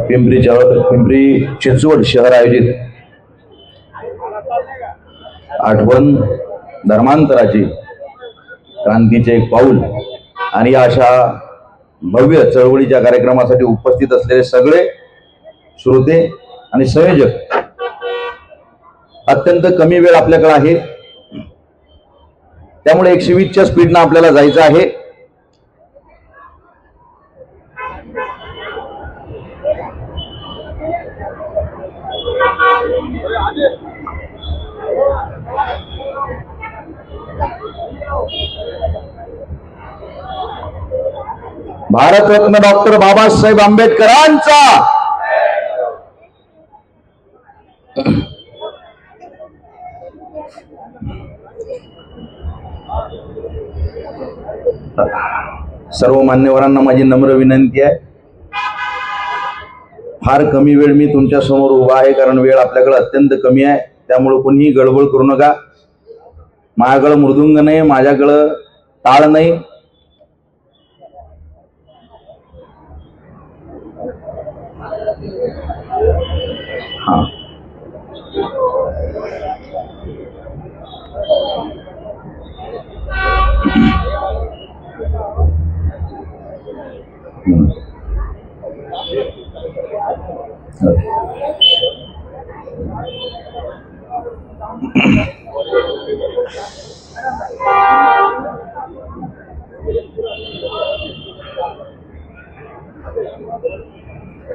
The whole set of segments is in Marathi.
पिंपरी चिंचवड शहर आयोजित आठवण धर्मांतराची क्रांतीचे एक पाऊल आणि या अशा भव्य चळवळीच्या कार्यक्रमासाठी उपस्थित असलेले सगळे श्रोते आणि संयोजक, अत्यंत कमी वेळ आपल्याकडे आहे, त्यामुळे 120च्या स्पीडनं आपल्याला जायचं आहे. भारतरत्न डॉक्टर बाबासाहेब आंबेडकरांचा सर्व मान्यवरांना माझी नम्र विनंती आहे. फार कमी वेळ मी तुमच्या समोर उभा आहे, कारण वेळ आपल्याकडे अत्यंत कमी आहे. त्यामुळे कोणीही गडबड करू नका. माझ्याकडे मृदुंग नाही, माझ्याकडे टाळ नाही. हा,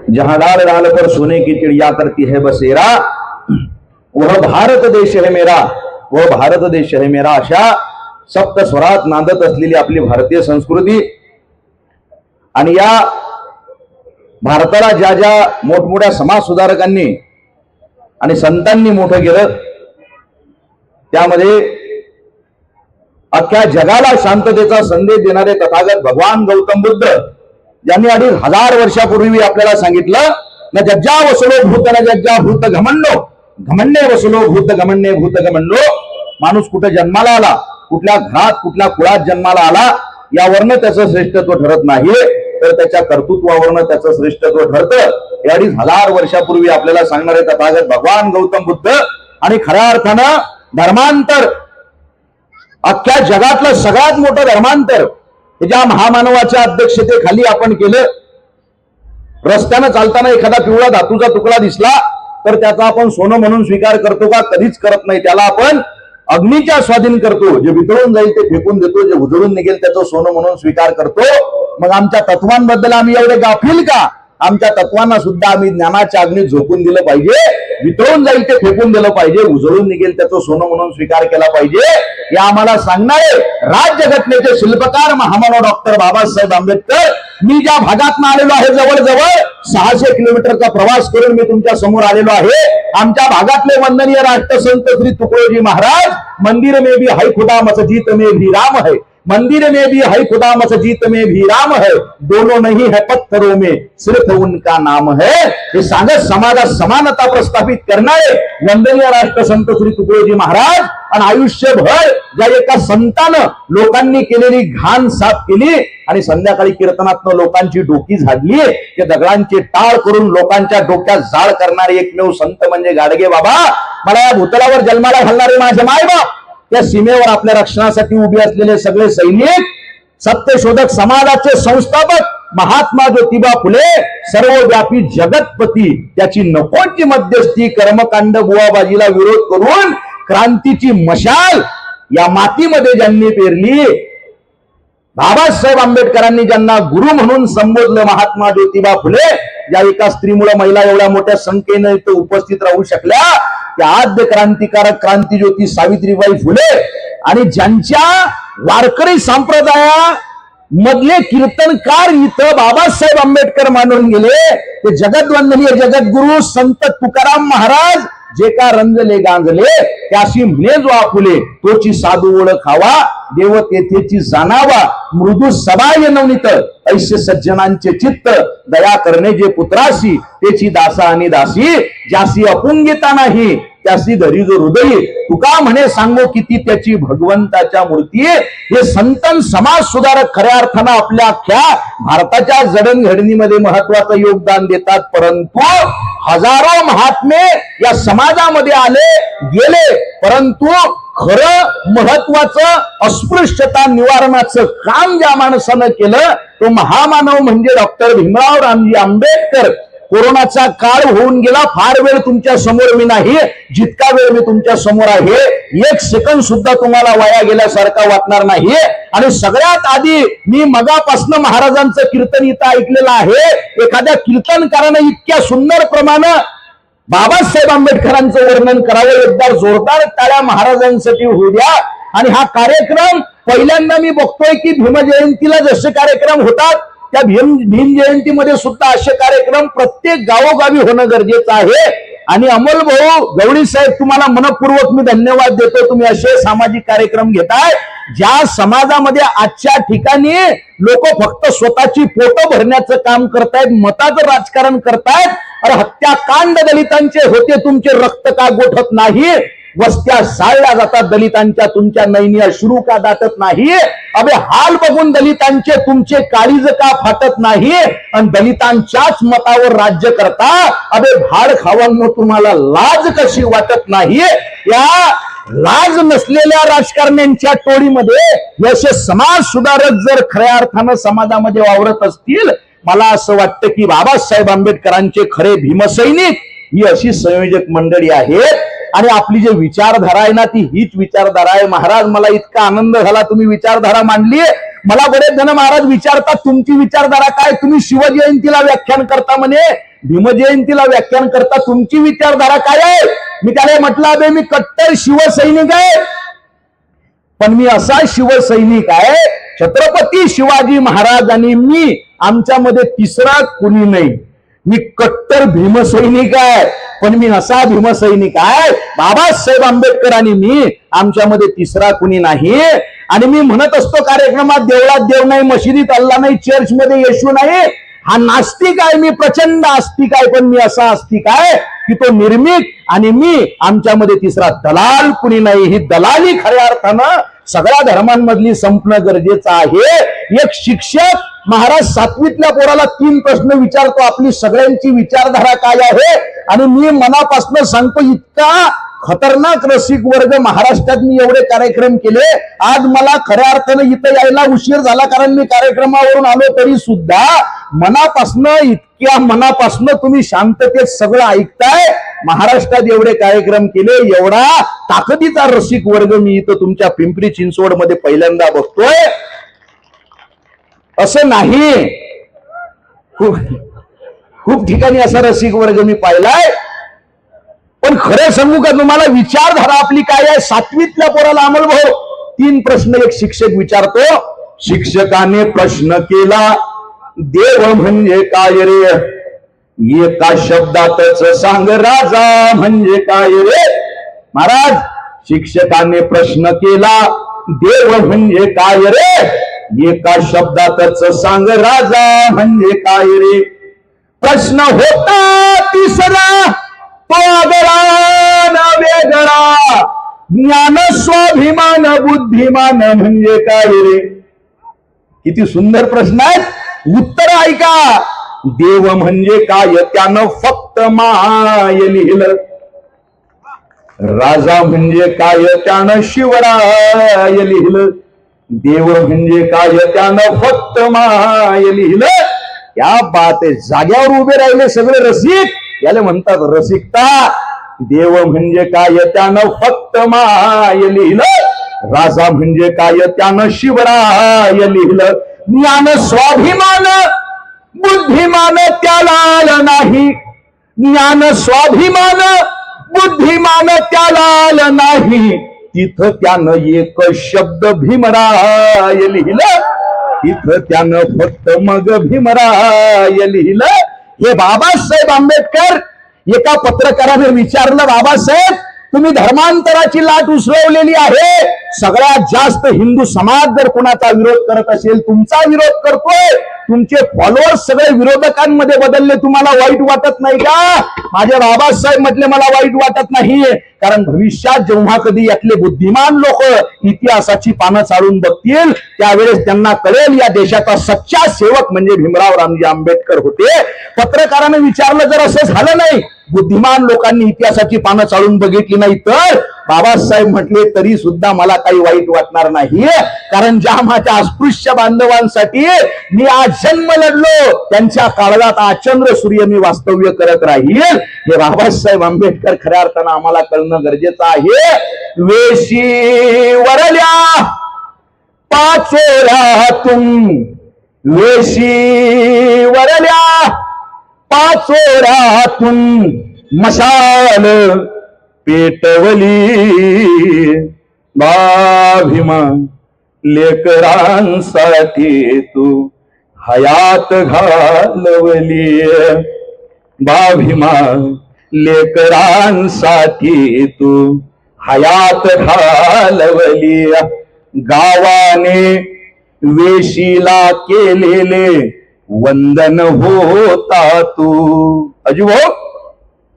जहां डाल डाल पर सोने की चिड़िया करती है बसेरा, वह भारत देश है मेरा, वह भारत देश है मेरा. अशा सप्त स्वरात नांदत असलेली आपली भारतीय संस्कृती आणि या भारताला ज्या ज्या मोठमोठ्या समाज सुधारकांनी आणि संतांनी मोठं केलं, त्यामध्ये अख्ख्या जगाला शांततेचा संदेश देणारे तथागत भगवान गौतम बुद्ध, ज्यांनी 2500 वर्षापूर्वी आपल्याला सांगितलं, न जज्जा वसलो भूत न जज्जा भूत घमंडो, घमंडे वसलो भूत घमंडे भूत घमंडो. माणूस कुठे जन्माला आला, कुठल्या घरात कुठल्या कुळात जन्माला आला, यावरनं त्याचं श्रेष्ठत्व ठरत नाही, तर त्याच्या कर्तृत्वावरनं त्याचं श्रेष्ठत्व ठरतं. 2500 वर्षापूर्वी आपल्याला सांगणारे तथागत भगवान गौतम बुद्ध. आणि खऱ्या अर्थानं धर्मांतर, अख्ख्या जगातलं सगळ्यात मोठं धर्मांतर हे ज्या महामानवाच्या अध्यक्षतेखाली आपण केलं. रस्त्यानं चालताना एखादा पिवळा धातूचा तुकडा दिसला तर त्याचा आपण सोनं म्हणून स्वीकार करतो का? कधीच करत नाही. त्याला आपण अग्नीच्या स्वाधीन करतो. जे वितळून जाईल ते फेकून देतो, जे उजळून निघेल त्याचं सोनं म्हणून स्वीकार करतो. मग आमच्या तत्वांबद्दल आम्ही एवढे गाफील का? आमच्या तत्वांना सुद्धा आम्ही ज्ञानाच्या अग्नीत झोकून दिलं पाहिजे. वितळून जाईल ते फेकून दिलं पाहिजे, उजळून निघेल त्याचं सोनं म्हणून स्वीकार केला पाहिजे. या आम्हाला सांगणारे राज्यघटनेचे शिल्पकार महामानव डॉक्टर बाबासाहेब आंबेडकर. मी ज्या भागातून आलेलो आहे, जवळजवळ 600 किलोमीटरचा प्रवास करून मी तुमच्या समोर आलेलो आहे. आमच्या भागातले वंदनीय राष्ट्रसंत श्री तुकडोजी महाराज, मंदिर में भी है खुदा मस्जिद में भी राम है, मंदिर में भी है खुदा मस्जिद में भी राम है, दोनों नहीं है पत्थरों में सिर्फ उनका नाम है. हे सांगत समाजात समानता प्रस्थापित करणारे वंदनीय राष्ट्रसंत श्री तुकडोजी महाराज. आणि आयुष्यभर ज्या एका संतानं लोकांनी केलेली घाण साफ केली आणि संध्याकाळी कीर्तनातनं लोकांची डोकी झाडली, ते दगडांचे टाळ करून लोकांच्या डोक्यात जाळ करणारे एकमेव संत म्हणजे गाडगे बाबा. मला या भूतलावर जन्माला घालणारे माझे मायबाप, त्या सीमेवर आपल्या रक्षणासाठी उभे असलेले सगळे सैनिक, सत्यशोधक समाजाचे संस्थापक महात्मा ज्योतिबा फुले, सर्वव्यापी जगतपती, त्याची नकोची मध्यस्थी कर्मकांड बुवाबाजीला विरोध करून क्रांतीची मशाल या मातीमध्ये ज्यांनी पेरली, बाबासाहेब आंबेडकरांनी ज्यांना गुरु म्हणून संबोधलं, महात्मा ज्योतिबा फुले, ज्या एका स्त्रीमुळे महिला एवढ्या मोठ्या संख्येने इथे उपस्थित राहू शकल्या, त्या आद्य क्रांतिकारक क्रांतिज्योती सावित्रीबाई फुले. आणि ज्यांच्या वारकरी संप्रदाया मधले कीर्तनकार इथं बाबासाहेब आंबेडकर मानून गेले, ते जगद्वंदनीय जगद्गुरु संत तुकाराम महाराज, जे का रंजले गांजले त्याशी म्हणे जो आपुले, तोची साधू ओळखावा, देव तेथेची जाणावा, मृदू सबाय नवनीत ऐसे सज्जनांचे चित्त, दया करणे जे पुत्राशी, तेची दासा आणि दासी, ज्यासी अपुंगिता नाही त्यासी धरी जो हृदयी, तुका म्हणे सांगो किती त्याची भगवंताच्या मूर्ती. हे संतन समाज सुधारक खऱ्या अर्थानं आपल्या अख्ख्या भारताच्या जडणघडणीमध्ये महत्वाचं योगदान देतात. परंतु हजारो महात्मे या समाजामध्ये आले गेले, परंतु खरं महत्वाचं अस्पृश्यता निवारणाचं काम ज्या माणसानं केलं तो महामानव म्हणजे डॉक्टर भीमराव रामजी आंबेडकर. कोरोनाचा काळ होऊन गेला, फार वेळ तुमच्या समोर मी नाही, जितका वेळ मी तुमच्या समोर आहे एक सेकंद सुद्धा तुम्हाला वाया गेल्यासारखा वाटणार नाही. आणि सगळ्यात आधी मी मगापासनं महाराजांचं कीर्तन इथं ऐकलेलं आहे. एखाद्या कीर्तनकारानं इतक्या सुंदर प्रमाणे बाबासाहेब आंबेडकरांचं वर्णन करावं. एकदा जोरदार टाळ्या महाराजांसाठी होऊ द्या. आणि हा कार्यक्रम पहिल्यांदा मी बघतोय की भीमजयंतीला जसे कार्यक्रम होतात त्या भीम जयंतीमध्ये सुद्धा असे कार्यक्रम प्रत्येक गावोगावी होणं गरजेचं आहे. आणि अमोल भाऊ गवळी साहेब, तुम्हाला मनपूर्वक मी धन्यवाद देतो. तुम्ही असे सामाजिक कार्यक्रम घेताय ज्या समाजामध्ये आजच्या ठिकाणी लोक फक्त स्वतःची पोटं भरण्याचं काम करतायत, मताचं राजकारण करतायत. अरे हत्याकांड दलितांचे होते, तुमचे रक्त का गोठत नाही? वस्त्या साळल्या जातात दलितांच्या, तुमच्या नैनी अश्रू का दाटत नाही? अबे हाल बघून दलितांचे तुमचे काळीज का फाटत नाही? आणि दलितांच्याच मतावर राज्य करता. अबे भाड खावांनो, तुम्हाला लाज कशी वाटत नाही? या लाज नसलेल्या राजकारण्यांच्या टोळीमध्ये असे समाज सुधारक जर खऱ्या अर्थानं समाजामध्ये वावरत असतील, मला असं वाटतं की बाबासाहेब आंबेडकरांचे खरे भीमसैनिक ही अशी संयोजक मंडळी आहेत. आणि आपली जे विचारधारा आहे ना ती हीच विचारधारा आहे. महाराज, मला इतका आनंद झाला तुम्ही विचारधारा मांडली. मला बरेच जण महाराज विचारतात तुमची विचारधारा काय? तुम्ही शिवजयंतीला व्याख्यान करता म्हणे, भीमजयंतीला व्याख्यान करता, तुमची विचारधारा काय आहे? मी त्याला म्हटलं, अबे मी कट्टर शिवसैनिक आहे, पण मी असा शिवसैनिक आहे छत्रपती शिवाजी महाराज आणि मी आमच्यामध्ये तिसरा कुणी नाही. मी कट्टर भीमसैनिक आहे, पण मी असा भीमसैनिक आहे बाबासाहेब आंबेडकर आणि मी आमच्यामध्ये तिसरा कुणी नाही. आणि मी म्हणत असतो कार्यक्रमात, देवळात देव नाही, मशिदीत अल्ला नाही, चर्चमध्ये येशू नाही. हा नास्तिक आहे, मी प्रचंड आस्तिक आहे, पण मी असा आस्तिक आहे की तो निर्मिक आणि मी आमच्यामध्ये तिसरा दलाल कुणी नाही. ही दलाली खऱ्या अर्थानं सगळ्या धर्मांमधली संपणं गरजेचं आहे. एक शिक्षक महाराज 7वीतल्या पोराला 3 प्रश्न विचारतो, आपली सगळ्यांची विचारधारा काय आहे? आणि मी मनापासून सांगतो, इतका खतरनाक रसिक वर्ग महाराष्ट्रात मी एवढे कार्यक्रम केले. आज मला खऱ्या अर्थानं इथं यायला उशीर झाला कारण मी कार्यक्रमावरून आलो, तरी सुद्धा इतक्या मनापासनं तुम्ही शांततेत सगळं ऐकताय. महाराष्ट्रात एवढे कार्यक्रम केले, एवढा ताकदीचा रसिक वर्ग मी इथं तुमच्या पिंपरी चिंचवड मध्ये पहिल्यांदा बघतोय. असं नाही, खूप ठिकाणी असा रसिक वर्ग मी पाहिलाय. पण खरं सांगू का तुम्हाला, विचारधारा आपली काय आहे? 7वीतल्या पोराला अमोल भाऊ 3 प्रश्न एक शिक्षक विचारतो. शिक्षकाने प्रश्न केला, देव म्हणजे काय रे? एका शब्दातच सांग राजा म्हणजे काय रे? महाराज, शिक्षकाने प्रश्न केला, देव म्हणजे काय रे? एका शब्दातच सांग राजा म्हणजे काय रे? प्रश्न होता तिसरा, तो आदरा न वेगळा, ज्ञान स्वाभिमान बुद्धिमान म्हणजे काय रे? किती सुंदर प्रश्न आहेत. उत्तर ऐका. देव म्हणजे काय त्यानं फक्त माय लिहिलं. राजा म्हणजे काय त्यानं शिवराय लिहिलं. देव म्हणजे काय त्यानं फक्त माय लिहिलं. या बात आहे. जाग्यावर उभे राहिले सगळे रसिक, याला म्हणतात रसिकता. देव म्हणजे काय त्यानं फक्त माय लिहिलं. राजा म्हणजे काय त्यानं शिवराय लिहिलं. ज्ञान स्वाभिमान बुद्धिमान त्याला नाही. ज्ञान स्वाभिमान बुद्धिमान त्याला नाही. तिथं त्यानं एक शब्द भीमराय लिहिलं. तिथं त्यानं फक्त मग भीमराय लिहिलं. हे बाबासाहेब आंबेडकर. एका पत्रकाराने विचारलं, बाबासाहेब तुम्ही धर्मांतराची लाट उसळवलेली आहे, सगळ्यात जास्त हिंदू समाज जर कोणाचा विरोध करत असेल, तुमचा विरोध करतोय, तुमचे फॉलोअर्स सगळे विरोधकांमध्ये बदलले, तुम्हाला वाईट वाटत नाही का? माझे बाबासाहेब म्हटले मला वाईट वाटत नाही, कारण भविष्यात जेव्हा कधी यातले बुद्धिमान लोक इतिहासाची पानं चालून बघतील त्यावेळेस त्यांना कळेल या देशाचा सच्चा सेवक म्हणजे भीमराव रामजी आंबेडकर होते. पत्रकाराने विचारलं जर असं झालं नाही, बुद्धिमान लोकांनी इतिहासाची पानं चालून बघितली नाही तर बाबासाहेब म्हटले तरी सुद्धा मला काही वाईट वाटणार नाही, कारण ज्या माझ्या अस्पृश्य बांधवांसाठी मी आज जन्म लढलो त्यांच्या काळात आज चंद्र सूर्य मी वास्तव्य करत राहील हे बाबासाहेब आंबेडकर खऱ्या अर्थानं आम्हाला कळणं गरजेचं आहे. वेशी वरल्या पाचोऱ्यातून, वेशी वरल्या पाचोऱ्यातून मशाल पेटवली, भीमा लेकरांसाठी तू हयात घालवली, भीमा लेकरांसाठी तू हयात घालवली. गावाने वेशीला केलेले वंदन होता तू. अजिभाऊ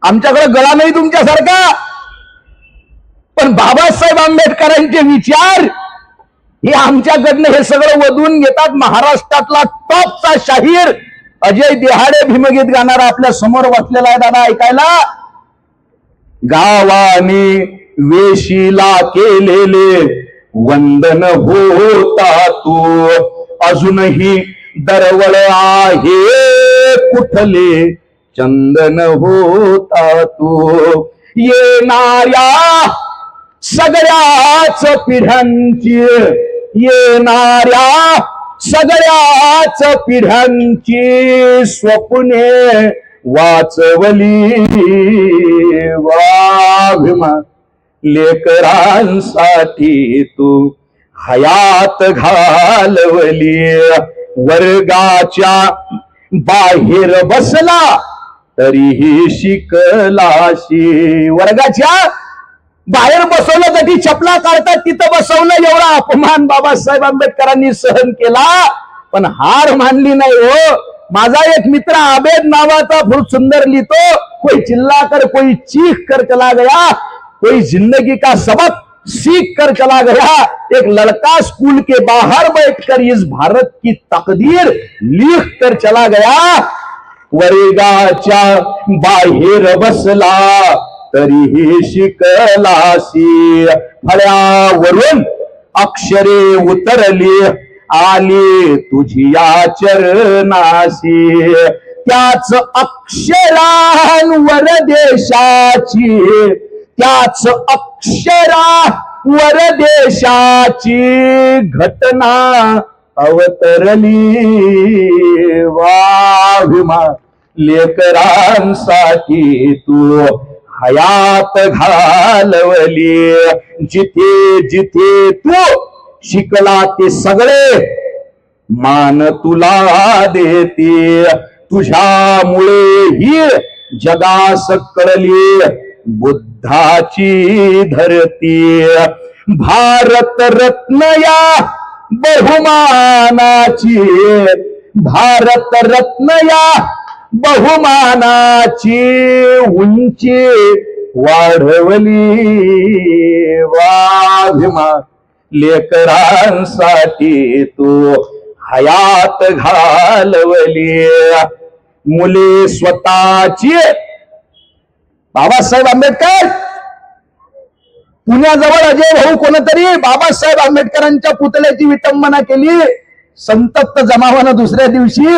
आमच्याकडे गळा नाही तुमच्यासारखा, पण बाबासाहेब आंबेडकरांचे विचार हे आमच्याकडनं हे सगळं वधून घेतात. महाराष्ट्रातला टॉपचा शाहीर अजय देहाडे भीमगीत गाणारा आपल्या समोर बसलेला आहे दादा, ऐकायला. गावाने वेशीला केलेले वंदन होता तू, अजूनही दरवळ आहे कुठले चंदन होता तू. येणाऱ्या सगळ्याच पिढ्यांची, येणाऱ्या सगळ्याच पिढ्यांची स्वप्ने वाचवली, भीमा लेकरांसाठी तू हयात घालवली. वर्गाच्या बाहेर बसला तरीही शिकलाशी, वर्गाच्या बाहेर बसवलं तरी चपला काढतात तिथं बसवलं, एवढा अपमान बाबासाहेब आंबेडकरांनी सहन केला पण हार मानली नाही. हो माझा एक मित्र आबेद नावाचा खूप सुंदर लिहितो, कोई चिल्ला कर कोई चीख कर चला गया, कोई जिंदगी का सबक सीख कर चला गया, एक लड़का स्कूल के बाहर बैठकर इस भारत की तकदीर लिख कर चला गया. वर्गाच्या बाहेर बसला तरीही शिकलाशी, फळ्यावरून अक्षरे उतरली आली तुझिया चरणाशी. त्याच अक्षरांवर देशाची, त्याच अक्षरावर देशाची घटना अवतरली, भीमा लेकरांसाठी तू हयात घालवली. जिथे जिथे तू शिकला ते सगळे मान तुला देते, तुझ्यामुळे ही जगास कळली बुद्धाची धरती. भारत रत्न या बहुमानाची, भारत रत्न या बहुमानाची उंची वाढवली, भीमा लेकरांसाठी तू हयात घालवली. मुले स्वतःची, बाबासाहेब आंबेडकर पुण्याजवळ अजय भाऊ कोणतरी बाबासाहेब आंबेडकरांच्या पुतळ्याची विटंबना केली. संतप्त जमावानं दुसऱ्या दिवशी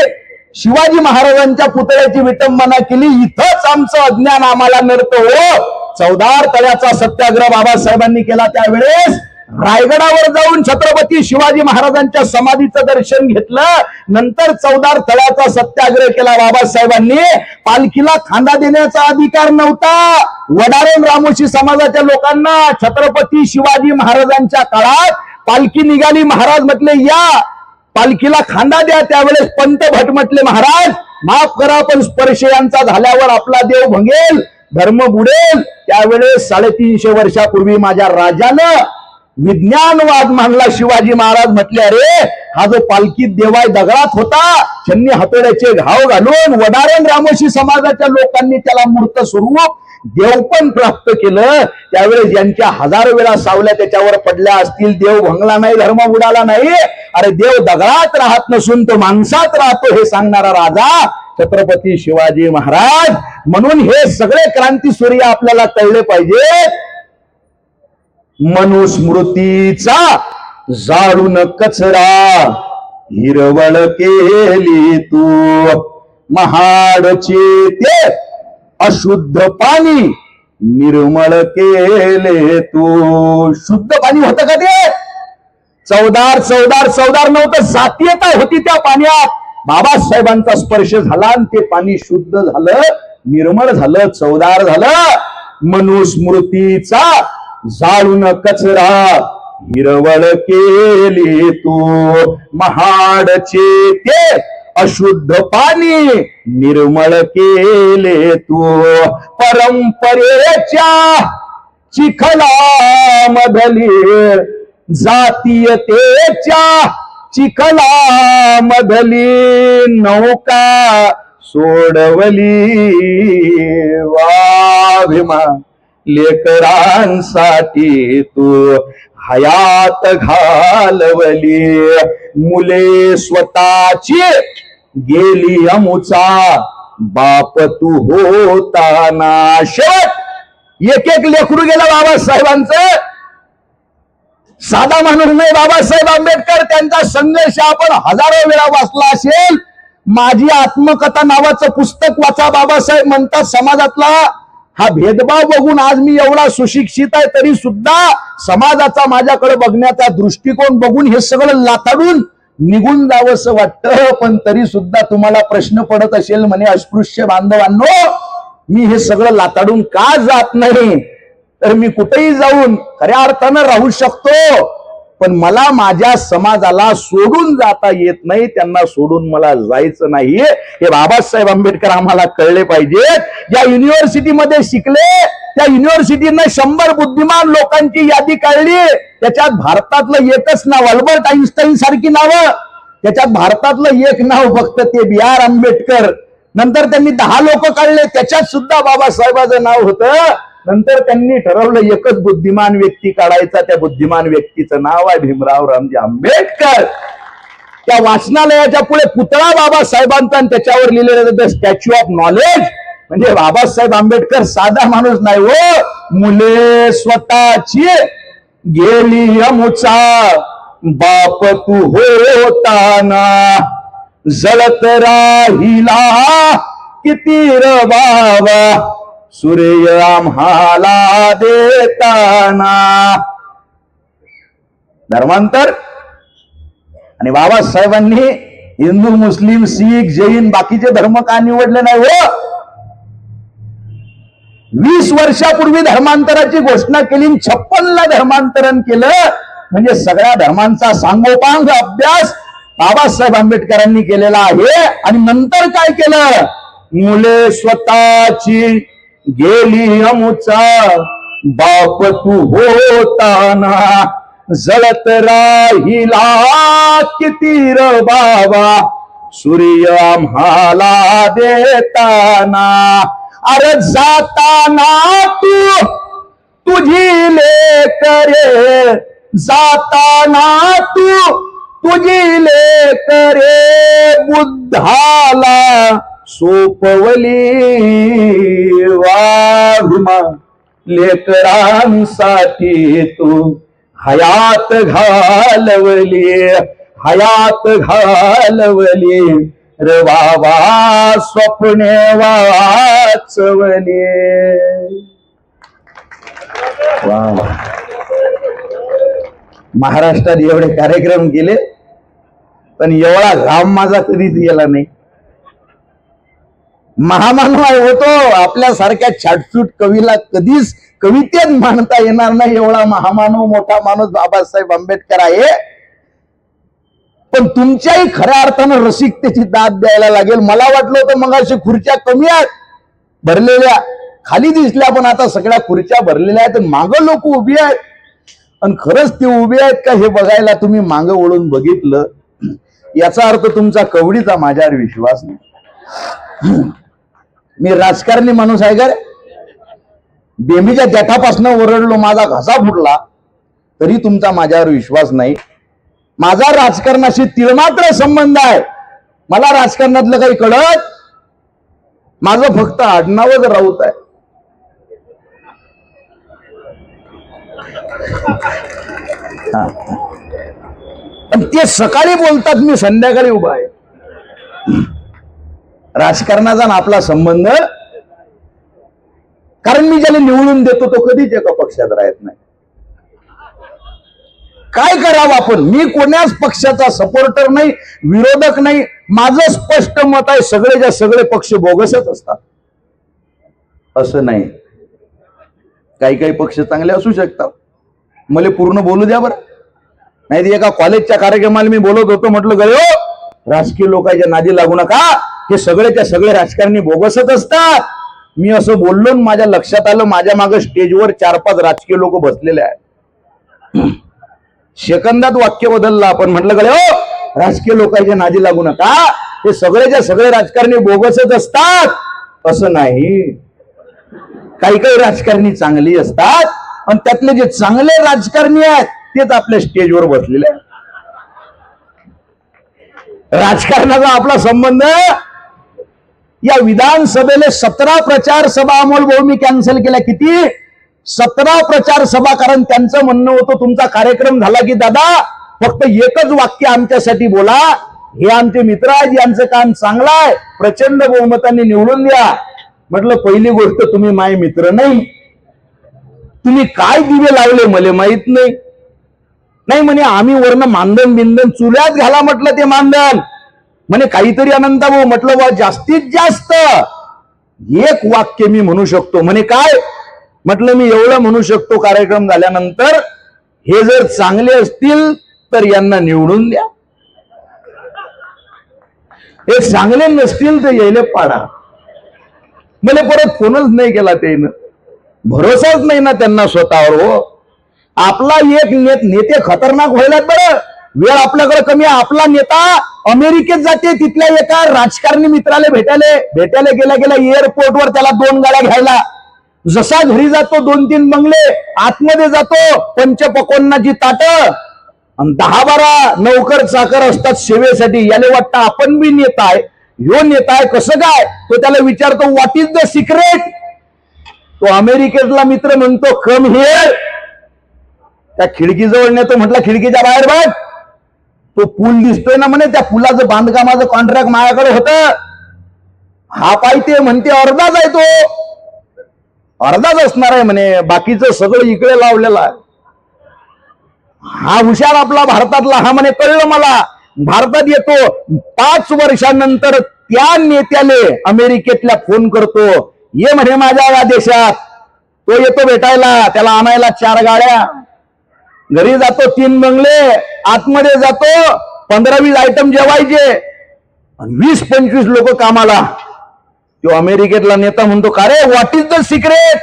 शिवाजी महाराजांच्या पुतळ्याची विटंबना केली. इथंच आमचं अज्ञान आम्हाला नडतं. हो चौदार तळ्याचा सत्याग्रह बाबासाहेबांनी केला, त्यावेळेस रायगडावर जाऊन छत्रपती शिवाजी महाराजांच्या समाधीचं दर्शन घेतलं, नंतर चौदार तळ्याचा सत्याग्रह केला बाबासाहेबांनी. पालखीला खांदा देण्याचा अधिकार नव्हता. वडारे रामोशी समाजाच्या लोकांना छत्रपती शिवाजी महाराजांच्या काळात पालखी निघाली, महाराज म्हटले या पालखीला खांदा द्या. त्यावेळेस पंत भट म्हटले महाराज माफ करा पण स्पर्श यांचा झाल्यावर आपला देव भंगेल, धर्म बुडेल. त्यावेळेस 350 वर्षापूर्वी माझ्या राजानं विज्ञानवाद मानला शिवाजी महाराज. म्हटले अरे हा जो पालखीत देवाय दगडात होता, त्यांनी हातोड्याचे घाव घालून वडारण रामोशी समाजाच्या लोकांनी त्याला मूर्त स्वरूप देव पण प्राप्त केलं. त्यावेळेस ज्यांच्या हजारो वेळा सावल्या त्याच्यावर पडल्या असतील, देव भंगला नाही, धर्म बुडाला नाही. अरे देव दगडात राहत नसून तो माणसात राहतो हे सांगणारा राजा छत्रपती शिवाजी महाराज. म्हणून हे सगळे क्रांतीसूर्य आपल्याला कळले पाहिजे. मनुस्मृतीचा जाळून कचरा हिरवळ केली तू, महाडचे ते अशुद्ध पाणी निर्मळ केले तू. शुद्ध पाणी होतं का ते? चवदार चवदार चवदार नव्हतं, जातीयता होती त्या पाण्यात. बाबासाहेबांचा स्पर्श झाला आणि ते पाणी शुद्ध झालं, निर्मळ झालं, चवदार झालं. मनुस्मृतीचा जाळून कचरा हिरवळ केली तू, महाडचे ते अशुद्ध पाणी निर्मळ केले तू. परंपरेच्या चिखलामधली जातीयतेच्या चिखलामधली नौका सोडवली वाभिमान लेकरांसाठी तू हयात घालवली. मुले स्वतःची गेली अमुचा बाप तू होताना. शेवट एक एक लेकरू गेलं बाबासाहेबांचं. साधा माणूस नाही बाबासाहेब आंबेडकर. त्यांचा संघर्ष आपण हजारो वेळा वाचला असेल. माझी आत्मकथा नावाचं पुस्तक वाचा. बाबासाहेब म्हणतात समाजातला हा भेदभाव बघून आज मी एवढा सुशिक्षित आहे, तरी सुद्धा समाजाचा माझ्याकडे बघण्याचा दृष्टिकोन बघून हे सगळं लाताडून निघून जावंसं वाटतं. पण तरी सुद्धा तुम्हाला प्रश्न पडत असेल म्हणे अस्पृश्य बांधवांनो, मी हे सगळं लाताडून का जात नाही? तर मी कुठेही जाऊन खऱ्या अर्थानं राहू शकतो, पण मला माझ्या समाजाला सोडून जाता येत नाही. त्यांना सोडून मला जायचं नाही. हे बाबासाहेब आंबेडकर आम्हाला कळले पाहिजे. ज्या युनिव्हर्सिटीमध्ये शिकले त्या युनिव्हर्सिटीनं 100 बुद्धिमान लोकांची यादी काढली. त्याच्यात भारतातलं एकच नाव, अल्बर्ट आईन्स्टाईन सारखी नावं, त्याच्यात भारतातलं एक नाव फक्त ते B.R. आंबेडकर. नंतर त्यांनी 10 लोक काढले, त्याच्यात सुद्धा बाबासाहेबाचं नाव होतं. नंतर त्यांनी ठरवलं एकच बुद्धिमान व्यक्ती काढायचा. त्या बुद्धिमान व्यक्तीचं नाव आहे भीमराव रामजी आंबेडकर. त्या वाचनालयाच्या पुढे पुतळा बाबासाहेबांचा आणि त्याच्यावर लिहिलेलं स्टॅच्यू ऑफ नॉलेज. म्हणजे बाबासाहेब आंबेडकर साधा माणूस नाही हो. मुले स्वतःची गेली अमुचा बाप तू होताना, जळत राहिला किती र बाबा सूर्य आम्हाला देताना. धर्मांतर. आणि बाबासाहेबांनी हिंदू, मुस्लिम, शीख, जैन बाकीचे धर्म का निवडले नाही हो? 20 वर्षापूर्वी धर्मांतराची घोषणा केली, 56ला धर्मांतरण केलं. म्हणजे सगळ्या धर्मांचा सांगोपांग अभ्यास बाबासाहेब आंबेडकरांनी केलेला आहे. आणि नंतर काय केलं? मुले स्वतःची गेली अमुचा बाप तू होताना, जळत राहिला किती र बाबा सूर्य आम्हाला देताना. अरे जाताना तू तुझी लेकरे, जाताना तू तुझी लेकरे बुद्धाला सोपवली वाघुमा. लेकरांसाठी तू हयात घालवली, हयात घालवली रे बाबा स्वप्ने वाचवली. महाराष्ट्रात एवढे कार्यक्रम केले, पण एवढा घाम माझा कधीच गेला नाही. महामानव होतो. आपल्यासारख्या छाटछूट कवीला कधीच कवितेत मानता येणार नाही एवढा महामानव, मोठा माणूस बाबासाहेब आंबेडकर आहे. पण तुमच्याही खऱ्या अर्थानं रसिकतेची दाद द्यायला लागेल. मला वाटलं होतं मग अशी खुर्च्या कमी आहेत भरलेल्या, खाली दिसल्या, पण आता सगळ्या खुर्च्या भरलेल्या आहेत. मागं लोक उभी आहेत. आणि खरंच ते उभे आहेत का हे बघायला तुम्ही मागं वळून बघितलं, याचा अर्थ तुमचा कवडीचा माझ्यावर विश्वास नाही. मी राजकारणी माणूस आहे का रे? बेंबीच्या देठापासून ओरडलो, माझा घसा फुटला, तरी तुमचा माझ्यावर विश्वास नाही. माझा राजकारणाशी तिळमात्र संबंध आहे. मला राजकारणातलं काही कळत, माझं फक्त आडनावच राऊत आहे. ते सकाळी बोलतात, मी संध्याकाळी उभा आहे. राजकारणाचा ना आपला संबंध, कारण मी ज्याला निवडून देतो तो कधीच एका पक्षात राहत नाही. काय करावं आपण? मी कोण्याच पक्षाचा सपोर्टर नाही, विरोधक नाही. माझं स्पष्ट मत आहे, सगळेच्या सगळे पक्ष बोगसच असतात असं नाही. काही काही पक्ष चांगले असू शकतात. मला पूर्ण बोलू द्या बरं. नाही एका कॉलेजच्या कार्यक्रमाला मी बोलत होतो, म्हटलं गयो राजकीय लोकांच्या नादी लागू नका, हे सगळेच्या सगळे राजकारणी बोगसच असतात. मी असं बोललो, माझ्या लक्षात आलं माझ्या मागे स्टेजवर 4-5 राजकीय लोक बसलेले आहेत. सेकंदात वाक्य बदललं. आपण म्हटलं गयो राजकीय लोकांच्या नादी लागू नका, हे सगळेच्या सगळे राजकारणी बोगसच असतात असं नाही. काही काही राजकारणी चांगली असतात, आणि त्यातले जे चांगले राजकारणी आहेत तेच आपल्या स्टेजवर बसलेले आहेत. राजकारणाचा आपला संबंध, या विधानसभेला 17 प्रचार सभा अमोल भाऊ मी कॅन्सल केल्या. किती? 17 प्रचार सभा. कारण त्यांचं म्हणणं होतं तुमचा कार्यक्रम झाला की दादा फक्त एकच वाक्य आमच्यासाठी बोला, हे आमचे मित्र आहेत, यांचं काम चांगलं आहे, प्रचंड बहुमताने निवडून द्या. म्हटलं पहिली गोष्ट तुम्ही माझे मित्र नाही, तुम्ही काय दिवे लावले मला माहित नाही. नाही म्हणे आम्ही वरनं मानधन बिंदन चुल्यात घाला. म्हटलं ते मानधन म्हणे काहीतरी अनंत भाऊ. म्हटलं बा जास्तीत जास्त एक वाक्य मी म्हणू शकतो. म्हणे काय? म्हटलं मी एवढं म्हणू शकतो कार्यक्रम झाल्यानंतर, हे जर चांगले असतील तर यांना निवडून द्या, हे चांगले नसतील तर यायला पाडा. मला परत फोनच नाही केला त्यानं. भरोसाच नाही ना त्यांना स्वतःवर. हो, आपला एक नेते खतरनाक व्हायला बरं. वेळ आपल्याकडे कमी आहे. आपला नेता अमेरिकेत जाते, तिथल्या एका राजकारणी मित्राला भेटायला गेला एअरपोर्टवर त्याला 2 गाड्या घ्यायला. जसा घरी जातो 2-3 बंगले, आतमध्ये जातो पंचपक्वान्नाची ताटं, आणि 10-12 नौकर चाकर असतात सेवेसाठी. याला वाटतं आपण बी नेता आहे, ह्यो नेता आहे, कसं काय? तो त्याला विचारतो व्हॉट इज द सिक्रेट. तो अमेरिकेतला मित्र म्हणतो कम हिअर. त्या खिडकीजवळ नेतो. म्हटलं खिडकीच्या बाहेर बघ, तो पूल दिसतोय ना म्हणे, त्या पुलाचं बांधकामाचं कॉन्ट्रॅक्ट माझ्याकडे होतं. हा पाहिजे म्हणते अर्धाच आहे, तो अर्धाच असणार आहे म्हणे, बाकीचं सगळं इकडे लावलेलं आहे. हा हुशार आपला भारतातला. हा म्हणे कळलं मला. भारतात येतो, 5 वर्षांनंतर त्या नेत्याले अमेरिकेतल्या फोन करतो, ये म्हणे माझ्या या देशात. तो येतो भेटायला, त्याला आणायला 4 गाड्या, घरी जातो 3 बंगले, आतमध्ये जातो 15-20 आयटम जेवायचे, 20-25 लोक कामाला. तो अमेरिकेतला नेता म्हणतो का रे व्हॉट इज द सिक्रेट.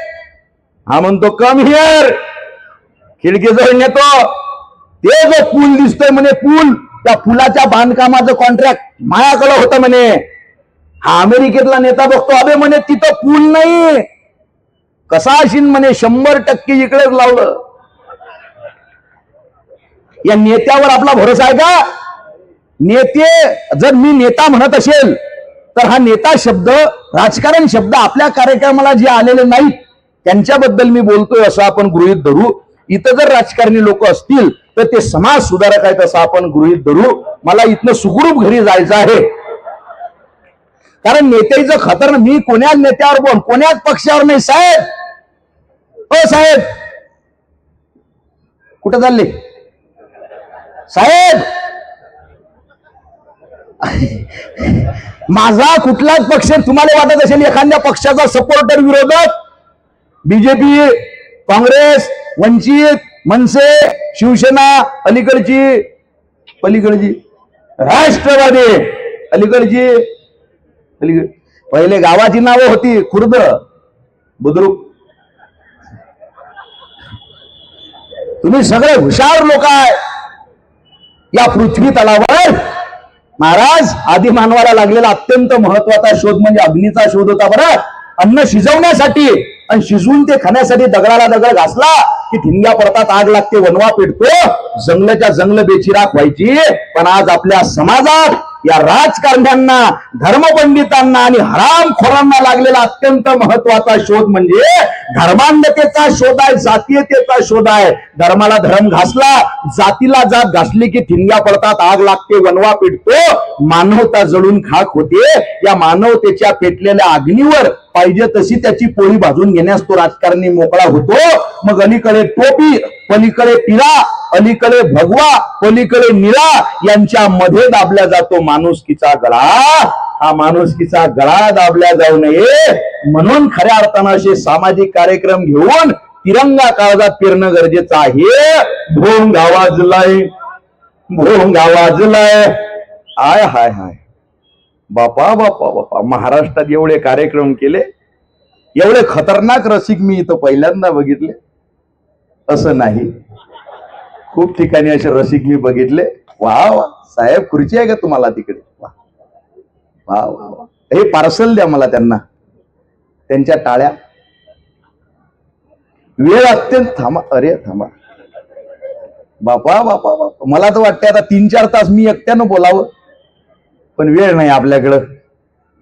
हा म्हणतो कम हिअर. खिडकीजवळ नेतो. ते जो पूल दिसतोय म्हणे पूल, त्या पुलाच्या बांधकामाचं कॉन्ट्रॅक्ट माझ्याकडे होतं म्हणे. हा अमेरिकेतला नेता बघतो, अबे म्हणे तिथं पूल नाही, कसा असेल म्हणे, 100% इकडेच लावलं. या नेत्यावर आपला भरोसा आहे का? नेते, जर मी नेता म्हणत असेल तर हा नेता शब्द, राजकारण शब्द आपल्या कार्यक्रमाला जे आलेले नाहीत त्यांच्याबद्दल मी बोलतोय असं आपण गृहीत धरू. इथं जर राजकारणी लोक असतील तर ते समाज सुधारक आहेत असं आपण गृहीत धरू. मला इथनं सुखरूप घरी जायचं आहे. कारण नेत्याचं खतर, मी कोण्याच नेत्यावर बोल, कोण्याच पक्षावर नाही. साहेब, ओ साहेब, कुठं चालले साहेब? माझा कुठलाच पक्ष, तुम्हाला वाटत असेल एखाद्या पक्षाचा सपोर्टर विरोधक, बीजेपी, काँग्रेस, वंचित, मनसे, शिवसेना अलीकडची, पलीकडची राष्ट्रवादी अलीकडची, पहिले गावाची नावं होती खुर्द, बुद्रुक. तुम्ही सगळे हुशार लोक आहे या पृथ्वी तलावर. महाराज, आदी मानवाला लागलेला अत्यंत महत्वाचा शोध म्हणजे अग्नीचा शोध होता बरं. अन्न शिजवण्यासाठी आणि शिजवून ते खाण्यासाठी दगडाला दगड घासला की ठिणग्या पडतात, आग लागते, वनवा पेटतो, जंगलच्या जंगल बेचिराख व्हायची. पण आज आपल्या समाजात या राजकारण्यांना, धर्मपंडितांना आणि हरामखोरांना लागलेला अत्यंत महत्वाचा शोध म्हणजे धर्मांधतेचा शोध आहे, जातीयतेचा शोध आहे. धर्माला धर्म घासला, जातीला जात घासली की ठिणग्या पडतात, आग लागते, वनवा पेटतो, मानवता जळून खाक होते. या मानवतेच्या पेटलेल्या अग्नीवर पाहिजे तशी त्याची पोळी भाजून घेण्यास तो राजकारणी मोकळा होतो. मग अलीकडे टोपी, पलीकडे टिळा, अलीकडे भगवा, पलीकडे निळा, यांच्या मध्ये दाबला जातो माणुसकीचा गळा. हा माणुसकीचा गळा दाबला जाऊ नये म्हणून खऱ्या अर्थानं असे सामाजिक कार्यक्रम घेऊन तिरंगा काळजात पेरणं गरजेचं आहे. भोंग आवाजलाय, भोंग आवाजलाय. आय हाय हाय, बापा बापा बापा, महाराष्ट्रात एवढे कार्यक्रम केले, एवढे खतरनाक रसिक मी इथं पहिल्यांदा बघितले. असं नाही, खूप ठिकाणी असे रसिक मी बघितले. वा वा साहेब, खुर्ची आहे का तुम्हाला तिकडे? वा वा वा, हे पार्सल द्या मला त्यांना, त्यांच्या टाळ्या. वेळ अत्यंत, थांबा, अरे थांबा, बापा बापा बापा, मला तर वाटतंय आता 3-4 तास मी एकट्यानं बोलावं, पण वेळ नाही आपल्याकडं.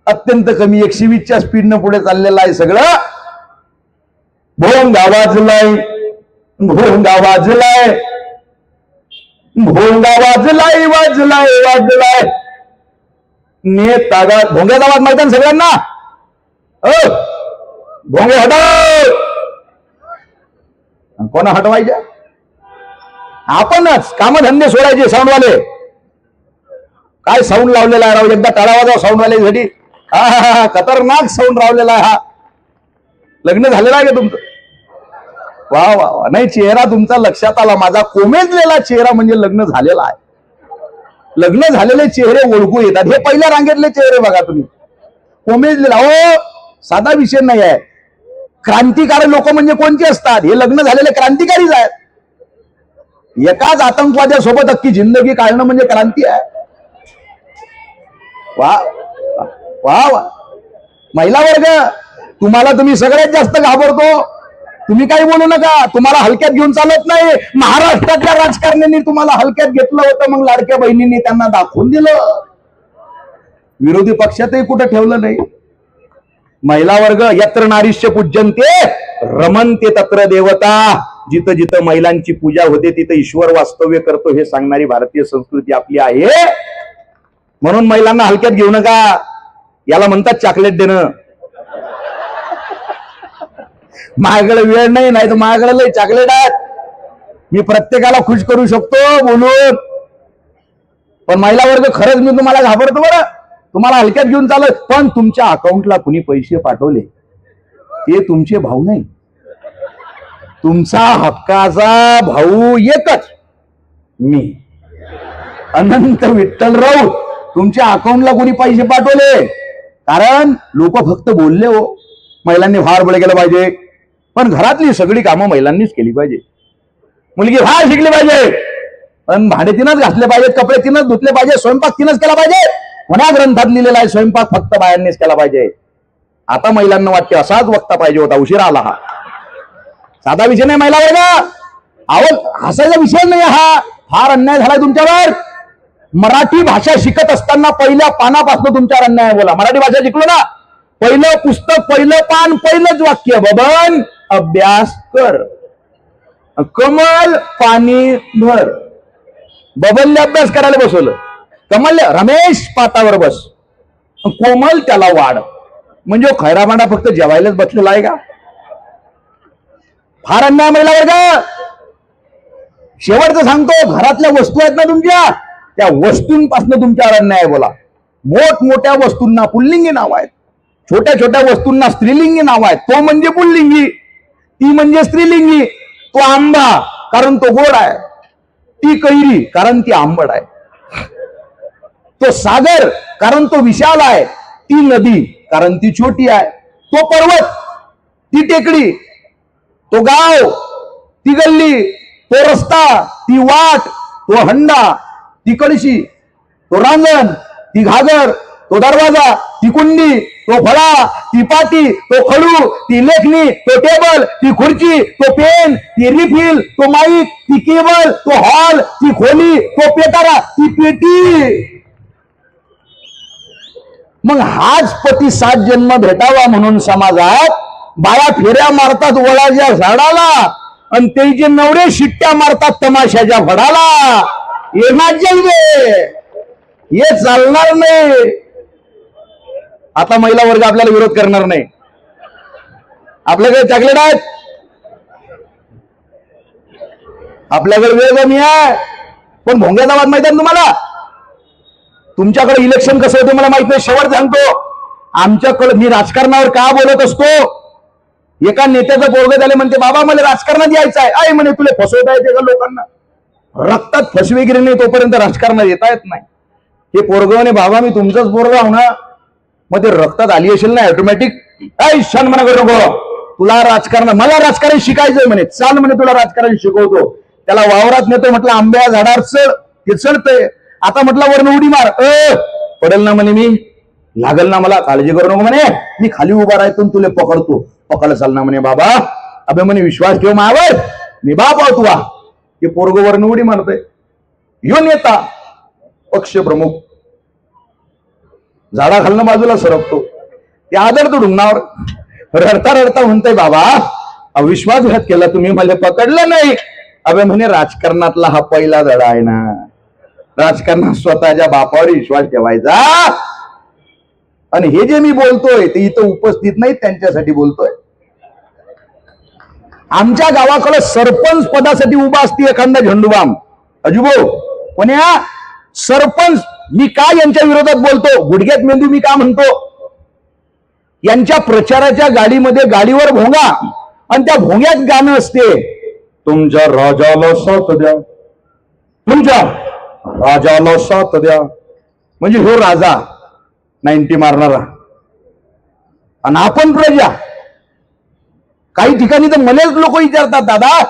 अत्यंत कमी 120च्या स्पीडनं पुढे चाललेलं आहे सगळं. भोंग आवाजलाय, भोंग आवाजलाय, भोंग आवाजलाय, वाजलाय वाजलाय. नेता भोंग्याचा आवाज माहिती ना सगळ्यांना? भोंगे हटव. कोण हटवायचे? आपणच. कामधंदे सोडायचे साऊंडवाले. काय साऊंड लावलेला आहे राव, एकदा टाळा वाजवा साऊंडवाल्यासाठी. हा, खतरनाक साऊंड लावलेला आहे हा. लग्न झालेलं आहे का तुमचं? वा वा वा, नाही चेहरा तुमचा लक्षात आला. माझा कोमेजलेला चेहरा म्हणजे लग्न झालेला आहे. लग्न झालेले चेहरे ओळखू येतात. हे पहिल्या रांगेतले चेहरे बघा तुम्ही, कोमेजलेला. हो, साधा विषय नाही आहे. क्रांतिकारी लोक म्हणजे कोणते असतात? हे लग्न झालेले क्रांतिकारीच आहेत. एकाच आतंकवाद्यासोबत अख्खी जिंदगी काढणं म्हणजे क्रांती आहे. वा वा वा, महिला वर्ग तुम्हाला तुम्ही सगळ्यात जास्त घाबरतो. तुम्ही काही बोलू नका, तुम्हाला हलक्यात घेऊन चालत नाही. महाराष्ट्रातल्या राजकारण्यांनी तुम्हाला हलक्यात घेतलं होतं, मग लाडक्या बहिणींनी त्यांना दाखवून दिलं. विरोधी पक्षातही कुठं ठेवलं नाही. महिला वर्ग, यत्र नारीश्य पूज्यन्ते रमन्ते तत्र देवता. जिथं जिथं महिलांची पूजा होते तिथं ईश्वर वास्तव्य करतो, हे सांगणारी भारतीय संस्कृती आपली आहे. म्हणून महिलांना हलक्यात घेऊ नका. याला म्हणतात चॉकलेट देणं. माझ्याकडे वेळ नाही, नाही तर माझ्याकडे लय चॉकलेट आहेत. मी प्रत्येकाला खुश करू शकतो बोलून. पण महिला वर्ग, खरंच मी तुम्हाला घाबरतो बरं. तुम्हाला हलक्यात घेऊन चालत. पण तुमच्या अकाउंटला कुणी पैसे पाठवले ते तुमचे भाऊ नाही. तुमचा हक्काचा भाऊ एकच, मी अनंत विठ्ठलराव. तुमच्या अकाउंटला कोणी पैसे पाठवले? कारण लोक फक्त बोलले हो, महिलांनी फार बळे केलं पाहिजे, पण घरातली सगळी कामं महिलांनीच केली पाहिजे. मुलगी फार शिकली पाहिजे, पण भांडे तिनंच घासले पाहिजेत, कपडे तिनंच धुतले पाहिजे, स्वयंपाक तिनंच केला पाहिजे. कोण्या ग्रंथात लिहिलेला आहे स्वयंपाक फक्त बायांनीच केला पाहिजे? आता महिलांना वाटते असाच वक्ता पाहिजे होता, उशिरा आला हा. साधा विषय नाही महिला वर्ग, आवड हसायचा विषय नाही हा. फार अन्याय झालाय तुमच्यावर. मराठी भाषा शिकत असताना पहिल्या पानापासून तुमच्यावर अन्याय बोला. मराठी भाषा शिकलो ना, पहिलं पुस्तक, पहिलं पान, पहिलंच वाक्य, बबन अभ्यास कर, कमल पाणी भर. बबनने अभ्यास करायला बसवलं, कमल रमेश पातावर बस, कोमल त्याला वाढ. म्हणजे खैरामांडा फक्त जेवायलाच बसलेला आहे का? फार अन्याय महिला वर्ग. शेवटचं सांगतो, घरातल्या वस्तू आहेत ना तुमच्या, त्या वस्तूंपासून तुमच्यावर अन्याय बोला. मोठमोठ्या वस्तूंना पुल्लिंगी नाव आहेत, छोट्या छोट्या वस्तूंना स्त्रीलिंगी नाव आहेत. तो म्हणजे पुल्लिंगी, ती म्हणजे स्त्रीलिंगी. तो आंबा कारण तो गोड आहे, ती कैरी कारण ती आंबट आहे. तो सागर कारण तो विशाल आहे, ती नदी कारण ती छोटी आहे. तो पर्वत, ती टेकडी, तो गाव, ती गल्ली, तो रस्ता, ती वाट, तो हंडा, ती कळशी, तो रांगण, ती घागर, तो दरवाजा, ती कुंडी, तो फळा, ती पाटी, तो खडू, ती लेखणी, तो टेबल, ती खुर्ची, तो पेन, ती रिफिल, तो माईक, ती केबल, तो हॉल, ती खोली, तो पेटारा, ती पेटी. मग हाच पती 7 जन्म भेटावा म्हणून समाजात बाया फेऱ्या मारतात वडाच्या झाडाला आणि ते जे नवरे शिट्ट्या मारतात तमाशाच्या फडाला. हे नाचले, हे चालणार नाही. आता महिला वर्ग आपल्याला विरोध करणार नाही. आपल्याकडे चॉकलेट आहेत, आपल्याकडे वेळ कमी आहे, पण भोंग्याचा वाद माहिती आहे तुम्हाला. तुमच्याकडे इलेक्शन कसं होतं मला माहित नाही. शेवट सांगतो, आमच्याकडे मी राजकारणावर का बोलत असतो. एका नेत्याचं पोरगं झाले म्हणते बाबा मला राजकारणात यायचं आहे. आई म्हणे तुला फसवता येते का लोकांना. रक्तात फसवेगिरी नाही तोपर्यंत राजकारणात येता येत नाही. हे पोरगं म्हणे बाबा मी तुमचंच पोरगं आहो ना. मग ते रक्तात आली असेल ना ऑटोमॅटिक. ऐ शन म्हणा करू नको, तुला राजकारण, मला राजकारण शिकायचंय म्हणे. चाल म्हणे तुला राजकारण शिकवतो. त्याला वावरात नेतो, म्हटलं आंब्या झाडावर चढ, ते चढतंय. आता म्हटलं वरनं उडी मार, पडेल ना म्हणे मी, लागल ना मला, काळजी करू नको म्हणे, मी खाली उभा राहतो तुला पकडतो. पकडलं चाल ना म्हणे बाबा. अबे म्हणे विश्वास ठेव मायावर, मी बाप आहो तुला. ते पोरगं वरनं उडी मारतय. ह्यो नेता पक्ष प्रमुख झाडाखालनं बाजूला सरकतो. ते आदरतो डुंगणावर, रडता रडता म्हणतोय बाबा अविश्वासघात केला तुम्ही, मला पकडलं नाही. अबे म्हणे राजकारणातला हा पहिला धडा आहे ना. राजकारणात स्वतःच्या बापावर विश्वास ठेवायचा. आणि हे जे मी बोलतोय ते इथं उपस्थित नाही त्यांच्यासाठी बोलतोय. आमच्या गावाकडे सरपंच पदासाठी उभा असते एखादा झेंडूबाम अजुबो कोण्या सरपंच. मी का यांच्या विरोधात बोलतो, गुडघ्यात मेंदू मी का म्हणतो. यांच्या प्रचाराच्या गाडीमध्ये गाडीवर भोंगा आणि त्या भोंग्यात गाणं असते, तुमच्या राजाला साथ द्या, तुमच्या राजाला साथ द्या. म्हणजे हो राजा 90 मारणारा आणि आपण प्रजा. काही ठिकाणी तर मलाच लोक विचारतात दादा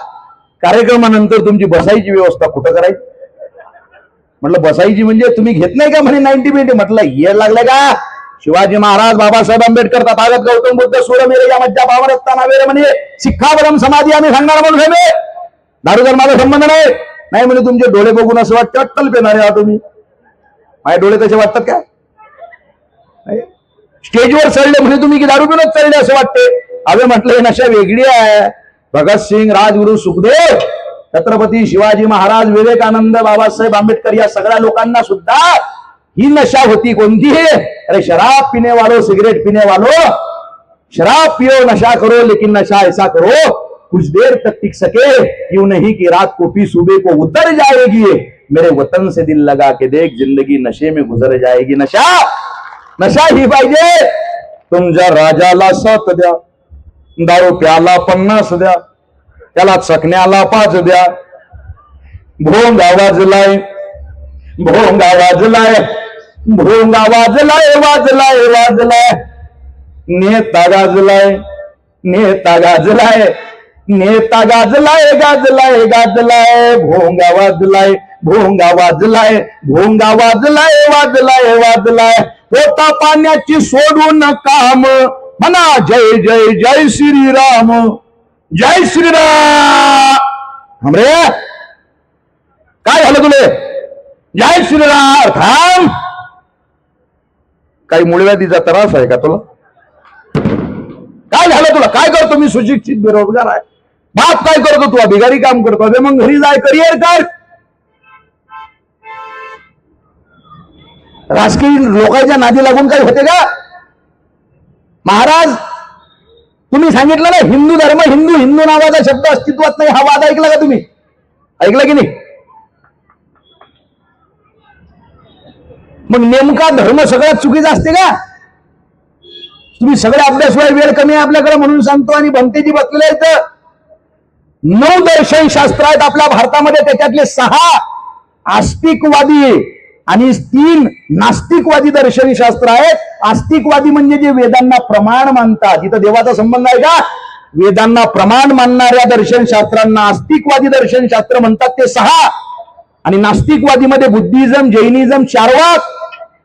कार्यक्रमानंतर तुमची बसायची व्यवस्था कुठं करायची. म्हटलं बसायची म्हणजे तुम्ही घेत नाही का म्हणे 90 मिनिट. म्हटलं ये लागले का. शिवाजी महाराज, बाबासाहेब आंबेडकर, तथागत गौतम बुद्ध, सूर्य मेरे या मज्जा पावन रत्ना वेरे म्हणे शिक्षाबरम समाधी आम्ही सांगणार म्हणून साहेब. दारू माझा संबंध नाही. नाही म्हणे तुमचे डोळे बघून असं वाटतं अट्टल पेणारे आहात तुम्ही. माझे डोळे तसे वाटतात का. स्टेजवर चढले म्हणजे तुम्ही की दारू पिऊनच चढले असं वाटते. अबे म्हटलं नशा वेगळी आहे. भगतसिंग, राजगुरु, सुखदेव, छत्रपती शिवाजी महाराज, विवेकानंद, बाबासाहेब आंबेडकर या सगळ्या लोकांना सुद्धा ही नशा होती. कोणती है? अरे शराब पीने वालों, सिगरेट पीने वालों, शराब पियो नशा करो लेकिन नशा ऐसा करो कुछ देर तक टिक सके, यूं नहीं कि रात को पी सुबह को उतर जाएगी. मेरे वतन से दिल लगा के देख, जिंदगी नशे में गुजर जाएगी. नशा नशा ही पाहिजे. तुमच्या राजाला 7 द्या, दारू प्याला 50 द्या, त्याला चकण्याला 5 द्या. भोंगा वाजलाय, भोंगा वाजलाय, भोंगा वाजलाय, वाजलाय वाजलाय. नेता गाजलाय, नेता गाजलाय, नेता गाजलाय, गाजलाय गाजलाय. भोंगा वाजलाय, भोंगा वाजलाय, भोंगा वाजलाय, वाजलाय वाजलाय. पोटा पाण्याची सोडून काम म्हणा जय जय जय श्रीराम, जय श्रीराम. हमरे काय झालं तुले. जय श्रीराम. थांब. काही मूळव्याधीचा त्रास आहे का तुला. काय झालं तुला. काय करतो मी सुशिक्षित बेरोजगार आहे. बाप काय करतो तू बिगारी काम करतो. अरे मग घरी जाय करिअर कर. राजकीय लोकांच्या नादी लागून काही होते का. महाराज तुम्ही सांगितलं ना हिंदू धर्म, हिंदू हिंदू नावाचा शब्द अस्तित्वात नाही. हा वाद ऐकला का तुम्ही. ऐकला की नाही. मग नेमका धर्म सगळ्यात चुकीचा असते का. तुम्ही सगळे अभ्यासवाय वेळ कमी आहे आपल्याकडे म्हणून सांगतो. आणि भंतेजी बसलेले आहेत. 9 दर्शन शास्त्र आहेत आपल्या भारतामध्ये. त्याच्यातले 6 आस्तिकवादी आणि 3 नास्तिकवादी दर्शनी शास्त्र आहेत. आस्तिकवादी म्हणजे जे वेदांना प्रमाण मानतात. इथं देवाचा संबंध आहे का. वेदांना प्रमाण मानणाऱ्या दर्शनशास्त्रांना आस्तिकवादी दर्शनशास्त्र म्हणतात ते 6, आणि नास्तिकवादीमध्ये बुद्धिझम, जैनिझम, चार्वाक,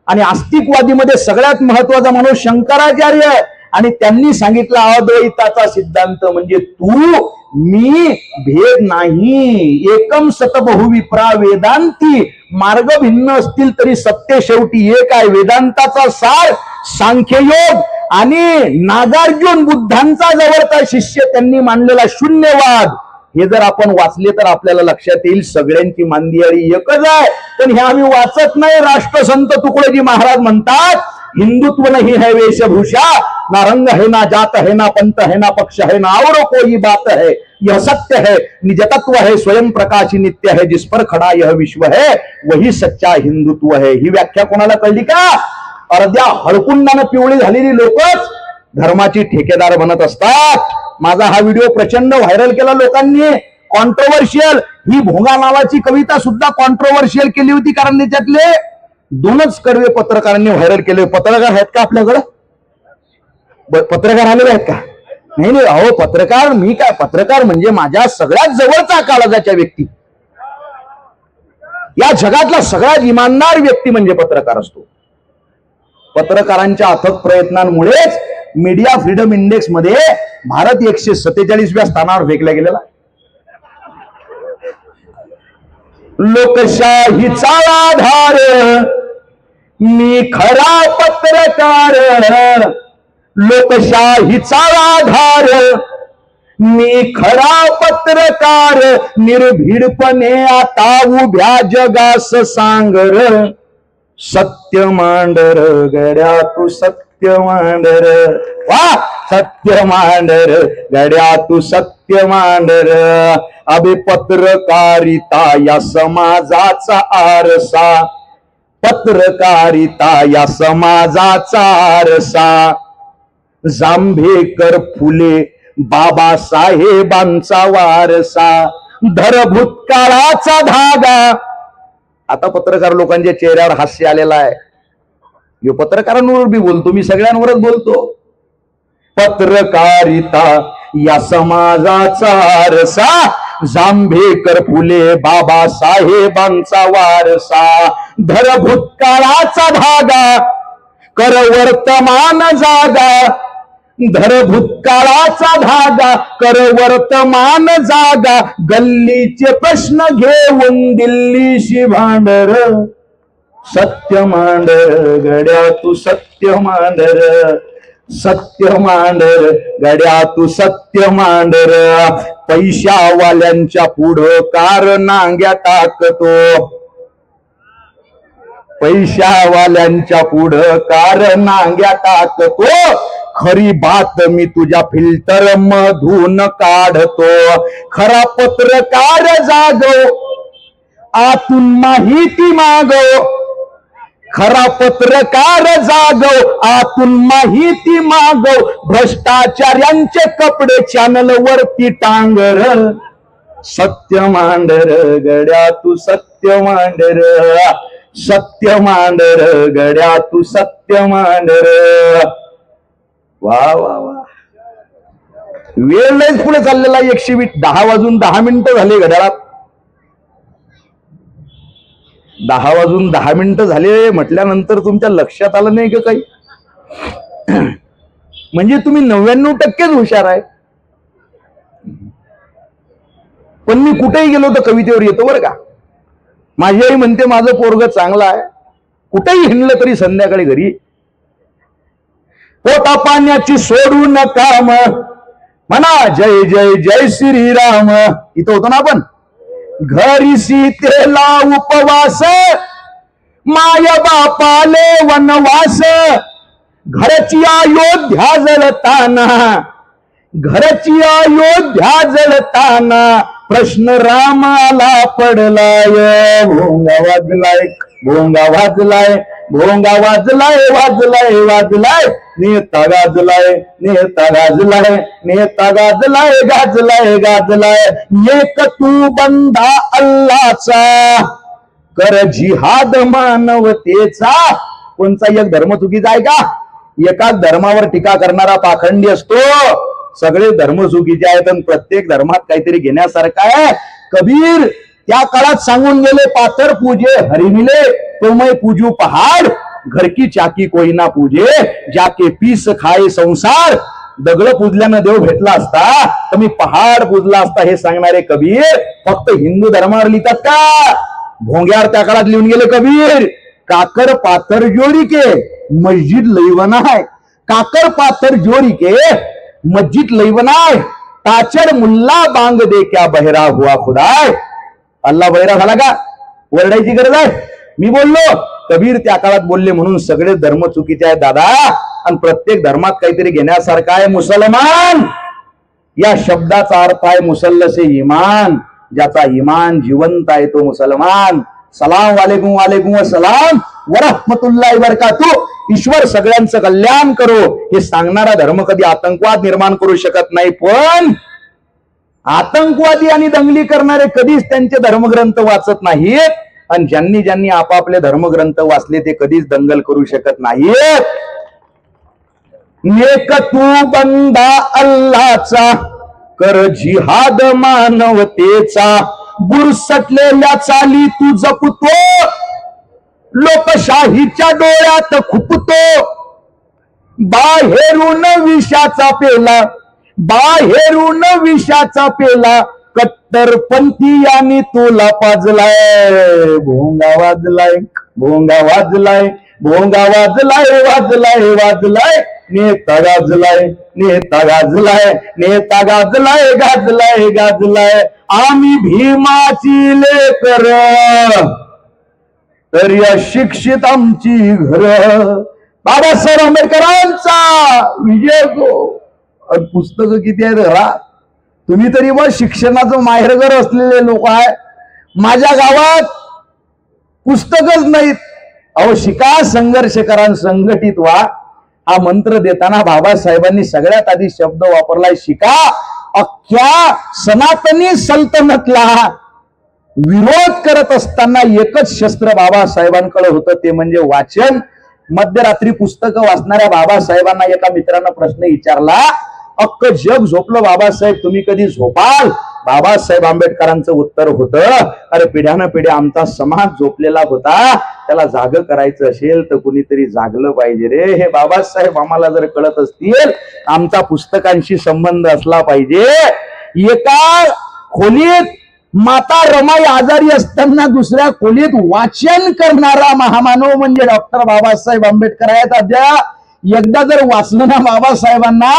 आणि आस्तिकवादीमध्ये सगळ्यात महत्वाचा माणूस शंकराचार्य, आणि त्यांनी सांगितला अद्वैताचा सिद्धांत म्हणजे तू मी भेद नाही, एकम सत बहुविप्रा वेदांती, मार्ग भिन्न असतील तरी सत्य शेवटी एक आहे. वेदांताचा सार सांख्ययोग आणि नागार्जुन बुद्धांचा जवळचा शिष्य त्यांनी मांडलेला शून्यवाद, हे जर आपण वाचले तर आपल्याला लक्षात येईल सगळ्यांची मांदियाळी एकच आहे. पण हे आम्ही वाचत नाही. राष्ट्रसंत तुकडोजी महाराज म्हणतात, हिंदुत्व नहीं है वेशभूषा, ना रंग है ना जात है ना पंथ है ना पक्ष है ना और कोई बात है, यह सत्य है निज तत्व है स्वयं प्रकाशी नित्य है, जिस पर खड़ा यह विश्व है वही सच्चा हिंदुत्व है. ही व्याख्या कोणाला कळली का? अर्ध्या हळकुंडानं पिवळी झालेली लोकच धर्माची ठेकेदार बनत असतात. माझा हा व्हिडिओ प्रचंड व्हायरल केला लोकांनी, कॉन्ट्रोवर्शियल. ही भोंगा नावाची कविता सुद्धा कॉन्ट्रोवर्शियल केली होती, कारण त्याच्यातले 2च कडवे पत्रकारांनी व्हायरल केले. पत्रकार आहेत का आपल्याकडे? पत्रकार आलेले आहेत का? नाही नाही, अहो पत्रकार, मी काय, पत्रकार म्हणजे माझ्या सगळ्यात जवळचा काळजाच्या व्यक्ती. या जगातला सगळ्यात इमानदार व्यक्ती म्हणजे पत्रकार असतो. पत्रकारांच्या अथक प्रयत्नांमुळेच मीडिया फ्रीडम इंडेक्स मध्ये भारत 147व्या स्थानावर फेकला गेलेला. लोकशाहीचा आधार मी खरा पत्रकार, लोकशाहीचा आधार मी खरा पत्रकार, निर्भीडपणे आता उभ्या जगास सांगर, सत्य मांडर गड्या तू सत्य मांडर, वा सत्य मांडर गड्या तू सत्य मांडर. अबे पत्रकारिता या समाजाचा आरसा, पत्रकारिता या समाजाचा आरसा, जांभेकर फुले बाबासाहेबांचा वारसा, धर भूतकाळाचा धागा. आता पत्रकार लोकांच्या चेहऱ्यावर हास्य आलेला आहे. यो पत्रकारांवर बी बोलतो मी, सगळ्यांवरच बोलतो. पत्रकारिता या समाजाचा आरसा, जांभेकर फुले बाबासाहेबांचा वारसा, धर भूतकाळाचा धागा कर वर्तमान जागा, धर भूतकाळाचा धागा कर वर्तमान जागा, गल्लीचे प्रश्न घेऊन दिल्लीशी भांडर, सत्य मांडर गड्या तू सत्य मांडर, सत्य मांडर गड्या तू सत्य मांडर. पैशावाल्यांच्या पुढं कार नांग्या टाकतो, पैशावाल्यांच्या पुढं कार नांग्या टाकतो, खरी बातमी तुझ्या फिल्टर मधून काढतो. खरा पत्रकार जागो आतून माहिती मागो, खरा पत्रकार जागो आतून माहिती मागो, भ्रष्टाचार्यांचे कपडे चॅनल वरती टांगर, सत्य मांडर गड्या तू सत्य मांडर, सत्य मांडर गड्या तू सत्य मांडर. वा वा वा, वेळ नाहीच पुढे चाललेला. 120 10 वाजून 10 मिनिटं झाले घड्याळात. 10 वाजून 10 मिनिटं झाले म्हटल्यानंतर तुमच्या लक्षात आलं नाही का काही? म्हणजे तुम्ही 99%च हुशार आहे. पण मी कुठेही गेलो तर कवितेवर येतो बरं का. माझी आई म्हणते माझं पोरग चांगलं आहे, कुठेही हिंडलं तरी संध्याकाळी घरी. पोटा पाण्याची सोडू नका म्हणा जय जय जय श्रीराम. इथं होतो ना आपण. घरी सीतेला उपवास, माय बापाले वनवास, घरची अयोध्या जळताना, घरची अयोध्या जळताना, प्रश्न रामाला पडलाय. भोंगा वाजलाय, भोंगा वाजलाय, भोंगा वाजलाय, वाजलाय वाजलाय, नेता गाजलाय, नेता गाजलाय, नेता गाजलाय, गाजलाय गाजलाय. एक तू बंदा अल्लाचा, कर जिहाद मानवतेचा. कोणचा एक धर्म चुकीचा आहे का? एकाच धर्मावर टीका करणारा पाखंडी असतो. सगळे धर्म चुकीचे आहेत आणि प्रत्येक धर्मात काहीतरी घेण्यासारखं आहे. कबीर त्या काळात सांगून गेले, पाथर पूजे हरी मिले तो मैं पूजू पहाड़, घर की चाकी कोई ना पूजे जाके पीस खाए संसार. दगड पूजल्यानं देव भेटला असता तर मी पहाड पूजला असता हे सांगणारे कबीर फक्त हिंदू धर्मावर लिहितात का? भोंग्यावर त्या काळात लिहून गेले कबीर, काकर पाथर जोड़ी के मस्जिद लई बनाए, काकर पाथर जोड़ी के मस्जिद लई बनाए, ताचर मुल्ला बांग दे क्या बहरा हुआ खुदाय. अल्लाह बहिरा झाला का? ओरडायची गरज आहे? मी बोललो, कबीर त्या काळात बोलले म्हणून सगळे धर्म चुकीचे आहेत दादा. आणि प्रत्येक धर्मात काहीतरी घेण्यासारखं आहे. मुसलमान या शब्दाचा अर्थ आहे मुसल्लसे ईमान, ज्याचा ईमान जिवंत आहे तो मुसलमान. सलाम वालेकुम वालेकुम सलाम वरहमतुल्लाहि वबरकातुहू. ईश्वर सगळ्यांचं कल्याण करो हे सांगणारा धर्म कधी आतंकवाद निर्माण करू शकत नाही. पण आतंकवादी आणि दंगली करणारे कधीच त्यांचे धर्मग्रंथ वाचत नाहीत. आणि ज्यांनी ज्यांनी आपापले धर्मग्रंथ वाचले ते कधीच दंगल करू शकत नाहीत. नेक तू बंदा अल्लाचा, कर जिहाद मानवतेचा, बुरसटलेल्या चाली तू जपतो, लोकशाहीच्या डोळ्यात खुपतो. बाहेरून विषाचा पेला, बाहेरून विषाचा पेला, कट्टरपंथीयांनी तुला पाजलाय. भोंगा वाजलाय, भोंगा वाजलाय, भोंगा वाजलाय, वाजलाय वाजलाय, नेता गाजलाय, नेता गाजलाय, नेता गाजलाय, गाजलाय गाजलाय. आम्ही भीमाची लेकर, तर या शिक्षित आमची घर. बाबासाहेब आंबेडकरांचा विजय गो. पुस्तकं किती आहेत घरात? तुम्ही तरी बघ शिक्षणाचं माहेरघर असलेले लोक आहे. माझ्या गावात पुस्तकच नाहीत. अहो शिका, संघर्ष करा, संघटित व्हा. हा मंत्र देताना बाबासाहेबांनी सगळ्यात आधी शब्द वापरलाय शिका. अख्ख्या सनातनी सल्तनतला विरोध करत असताना एकच शस्त्र बाबासाहेबांकडे होतं, ते म्हणजे वाचन. मध्यरात्री पुस्तकं वाचणाऱ्या बाबासाहेबांना एका मित्रानं प्रश्न विचारला, अख्ख जग झोपलं बाबासाहेब, तुम्ही कधी झोपाल? बाबासाहेब आंबेडकरांचं उत्तर होतं, अरे पिढ्यानं पिढ्या आमचा समाज झोपलेला होता, त्याला जाग करायचं असेल तर कुणीतरी जागलं पाहिजे रे. हे बाबासाहेब आम्हाला जर कळत असतील, आमचा पुस्तकांशी संबंध असला पाहिजे. एका खोलीत माता रमाई आजारी असताना दुसऱ्या खोलीत वाचन करणारा महामानव म्हणजे डॉक्टर बाबासाहेब आंबेडकर आहेत. अद्या एकदा जर वाचलं ना बाबासाहेबांना,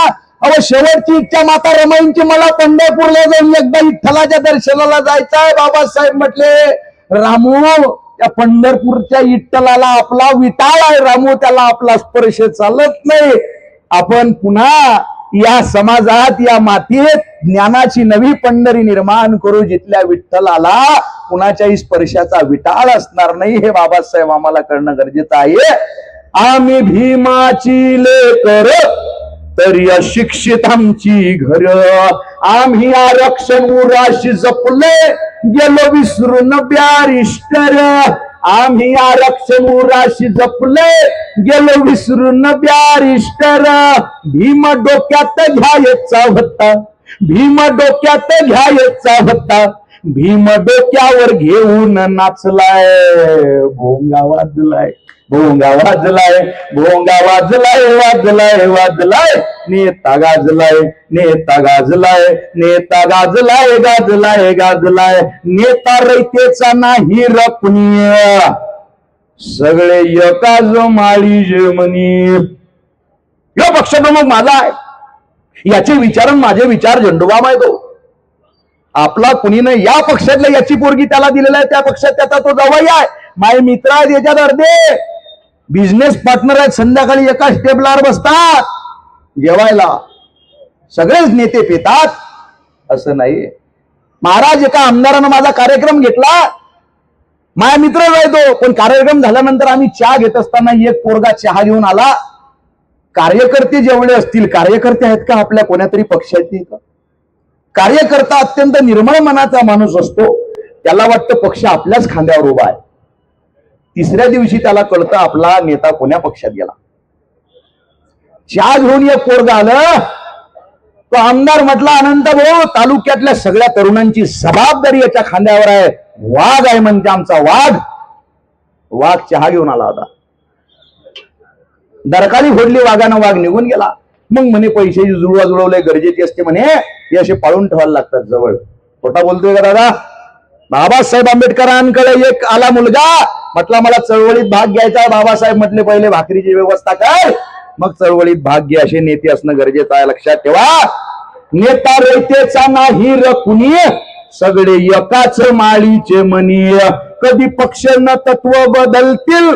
अहो शेवटची इच्छा माता रमाईंची, मला पंढरपूरला जाऊन एकदा विठ्ठलाच्या दर्शनाला जायचं आहे. बाबासाहेब म्हटले, रामू त्या पंढरपूरच्या विठ्ठलाला आपला विटाळ आहे, रामू त्याला आपला स्पर्श चालत नाही. आपण पुन्हा या समाजात, या मातीत ज्ञानाची नवी पंढरी निर्माण करू, जिथल्या विठ्ठलाला कुणाच्याही स्पर्शाचा विटाळ असणार नाही. हे बाबासाहेब आम्हाला करणं गरजेचं आहे. आम्ही भीमाची लेकर, तर या शिक्षित आमची घर. आम्ही आरक्षण उराशी जपले, गेलो विसरून बॅरिस्टर. आम्ही आरक्षण उराशी जपले, गेलो विसरून बॅरिस्टर. भीम डोक्यात घ्यायचा होता, भीम डोक्यात घ्यायचा होता, भीम डोक्यावर घेऊन नाचलाय. भोंगा वाजलाय, भोंगा वाजलाय, भोंगा वाजलाय, वाजलाय वाजलाय, नेता गाजलाय, नेता गाजलाय, नेता गाजलाय, गाजलाय गाजलाय. नेता रयतेचा नाही रपणीय, सगळे एकाच माळी जमनी. या पक्षप्रमुख माझा आहे, याचे विचार माझे विचार झंडूबाम आहे. तो आपला कुणीनं या पक्षातल्या याची पोरगी त्याला दिलेला आहे, त्या पक्षात त्याचा तो जावई आहे. माझे मित्र आहेत, याच्यात अर्धे बिझनेस पार्टनर आहेत. संध्याकाळी एकाच टेबलावर बसतात जेवायला. सगळेच नेते पेतात असं नाही. महाराज एका आमदारानं माझा कार्यक्रम घेतला, माझा मित्र आहे तो. पण कार्यक्रम झाल्यानंतर आम्ही चहा घेत असताना एक पोरगा चहा घेऊन आला. कार्यकर्ते जेवढे असतील, कार्यकर्ते आहेत का आपल्या कोण्यातरी पक्षाचे? कार्यकर्ता अत्यंत निर्मळ मनाचा माणूस असतो, त्याला वाटतं पक्ष आपल्याच खांद्यावर उभा आहे. तिसऱ्या दिवशी त्याला कळतं आपला नेता कोण्या पक्षात गेला. चहा घेऊन एक पोरगा आलं, तो आमदार म्हटला, अनंत भाऊ, तालुक्यातल्या सगळ्या तरुणांची जबाबदारी याच्या खांद्यावर आहे. वाघ आहे म्हणते आमचा वाघ. वाघ चहा घेऊन आला होता. दरकाली फोडली वाघानं, वाघ निघून गेला. मग म्हणे पैशाची जुळवाजुळवले गरजेची असते म्हणे, हे असे पाळून ठेवायला लागतात जवळ. खोटा बोलतोय का दादा? बाबासाहेब आंबेडकरांकडे एक आला मुलगा, म्हटला मला चळवळीत भाग घ्यायचा. बाबासाहेब म्हटले पहिले भाकरीची व्यवस्था कर, मग चळवळीत भाग घे. असे नेते असणं गरजेचं आहे, लक्षात ठेवा. नेता रयतेचा नाही र कुणी, सगळे एकाच माळीचे मनी. कधी पक्ष न तत्व बदलतील,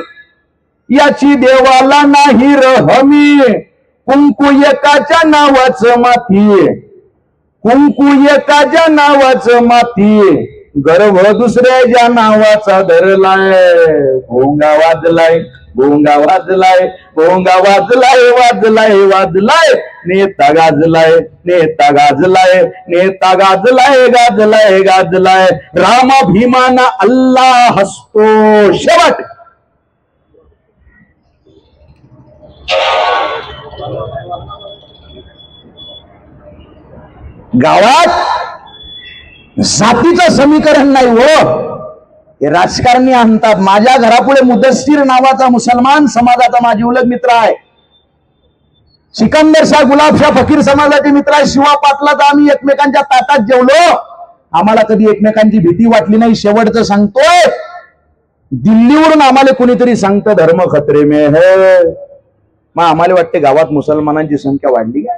याची देवाला नाही र हमी. कुंकू एकाच्या नावाचं माती, कुंकू एकाच्या नावाचं माती. गर्भ दुसऱ्याच्या नावाचा धरलाय. भोंगा वाजलाय, भोंगा वाजलाय, भोंगा वाजलाय, वाजलाय वाजलाय. नेता गाजलाय, नेता गाजलाय, नेता गाजलाय, गाजलाय गाजलाय. राम भीमाना अल्लाह हसतो. शेवट. गावात जातीचं समीकरण नाही हो, हे राजकारणी आणतात. माझ्या घरापुढे मुदस्सीर नावाचा मुसलमान समाजाचा माझी उलग मित्र आहे. सिकंदर शाह गुलाबशाह फकीर समाजाचे मित्र आहे. शिवा पाटलाचा आम्ही एकमेकांच्या ताटात जेवलो, आम्हाला कधी एकमेकांची भीती वाटली नाही. शेवटचं सांगतोय, दिल्लीवरून आम्हाला कोणीतरी सांगतं धर्म खतरे में है. मग आम्हाला वाटते गावात मुसलमानांची संख्या वाढली काय?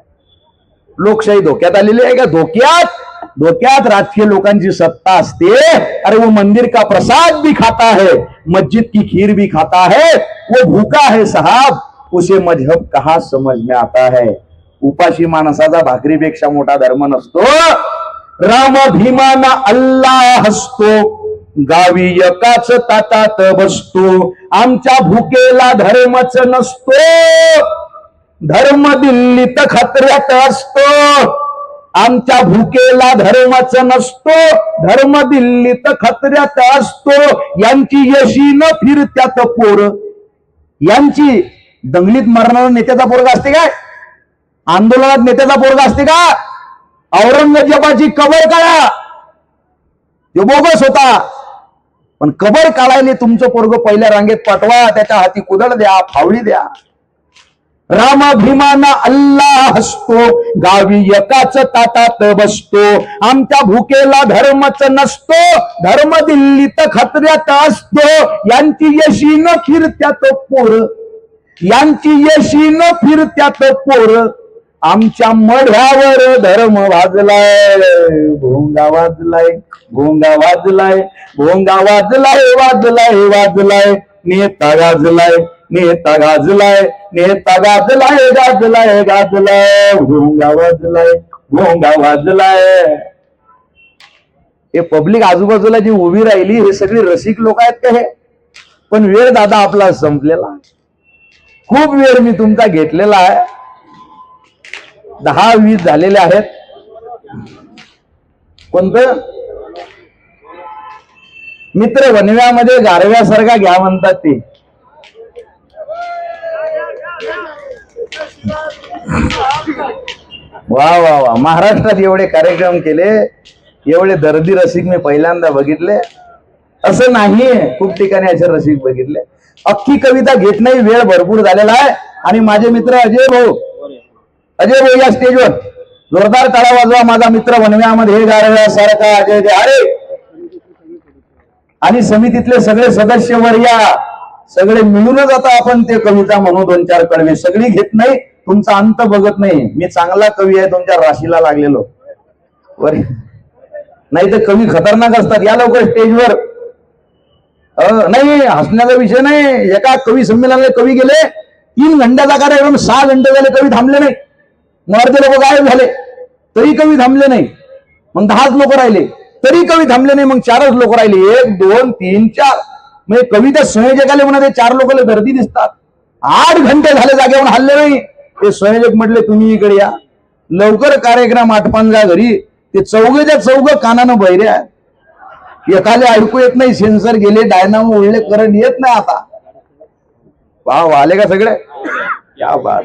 लोकशाही धोक्यात आलेली आहे का? धोक्यात धोक्यात राजकीय लोकांची सत्ता असते. अरे वो मंदिर का प्रसाद भी खाता है, मस्जिद की खीर भी खाता है, वो भूखा है साहब, उसे मजहब कहाँ समझ में आता है. उपाशी माणसाचा भाकरीपेक्षा मोठा धर्म नसतो. राम भीमाना अल्लाह हसतो, गावी एकाच ताटात बसतो. आमच्या भुकेला धर्मच नसतो, धर्म दिल्लीत खतऱ्यात असतो. आमच्या भुकेला धर्मच नसतो, धर्म दिल्लीत खतऱ्यात असतो. यांची यशी न फिरत्यात पोर, यांची दंगलीत मरणारा नेत्याचा पोरगा असते काय? आंदोलनात नेत्याचा पोरगा असते का? औरंगजेबाची कबर काढा, तो बोगस होता. पण कबर काढायला तुमचं पोरग पहिल्या रांगेत पाठवा, त्याच्या हाती कुदळ द्या, फावडी द्या. राम भीमाना अल्लाह हसतो, गावी एकाच ताटात बसतो. आमच्या भुकेला धर्मच नसतो, धर्म दिल्लीत खतऱ्यात असतो. यांची यशी न फिरत्यात पोर, यांची यशी न फिरत्यात पोर. आमच्या मढ्यावर धर्म वाजलाय, भोंगा वाजलाय, भोंगा वाजलाय, भोंगा वाजलाय, वाजलाय वाजलाय. नेता गाजलाय, नेता गाजलाय, नेता गाजलाय, गाजलाय गाजलाय. भोंगा वाजलाय, भोंगा वाजलाय. हे पब्लिक आजूबाजूला जी उभी राहिली, हे सगळी रसिक लोक आहेत का हे? पण वेळ दादा आपला संपलेला. खूप वेळ मी तुमचा घेतलेला आहे. 10-20 झालेले आहेत. कोणतं मित्र वनव्यामध्ये गारव्यासारखा घ्या म्हणतात ते. वा वा वा. महाराष्ट्रात एवढे कार्यक्रम केले, एवढे दर्दी रसिक मी पहिल्यांदा बघितले. असं नाहीये, खूप ठिकाणी असे रसिक बघितले. अख्खी कविता घेत नाही, वेळ भरपूर झालेला आहे. आणि माझे मित्र अजय भाऊ, अजय भाऊ या स्टेजवर जोरदार टाळा वाजवा. माझा मित्र वनव्यामध्ये हे गारव्यासारखा अजय अरे. आणि समितीतले सगळे सदस्य वर या, सगळे मिळूनच आता आपण ते कविता म्हणू. 2-4 कडवे सगळी घेत नाही, तुमचा अंत बघत नाही. मी चांगला कवी आहे, तुमच्या राशीला लागलेलो वर. नाही तर कवी खतरनाक असतात. या लवकर स्टेजवर. नाही हसण्याचा विषय नाही. एका कवी संमेलनाला कवी गेले, 3 घंट्याचा कार्यक्रम, 6 घंटे झाले कवी थांबले नाही. अर्धे लोक गायब झाले तरी कवी थांबले नाही. मग 10 लोक राहिले तरी कवी थांबले नाही. मग 4 लोक राहिले. 1, 2, 3, 4. म्हणजे कविता संयोजकाले म्हणा, ते 4 लोकांना गर्दी दिसतात. 8 घंटे झाले जागेवर हल्ले नाही. ते संयोजक म्हटले तुम्ही इकडे या, लवकर कार्यक्रम आटपान जा घरी. ते चौघच्या चौघ कानानं बहिऱ्या, एकाले ऐकू येत नाही. सेन्सर गेले, डायनामो उडले, करंट येत नाही आता. वाह आले का सगळे? क्या बात.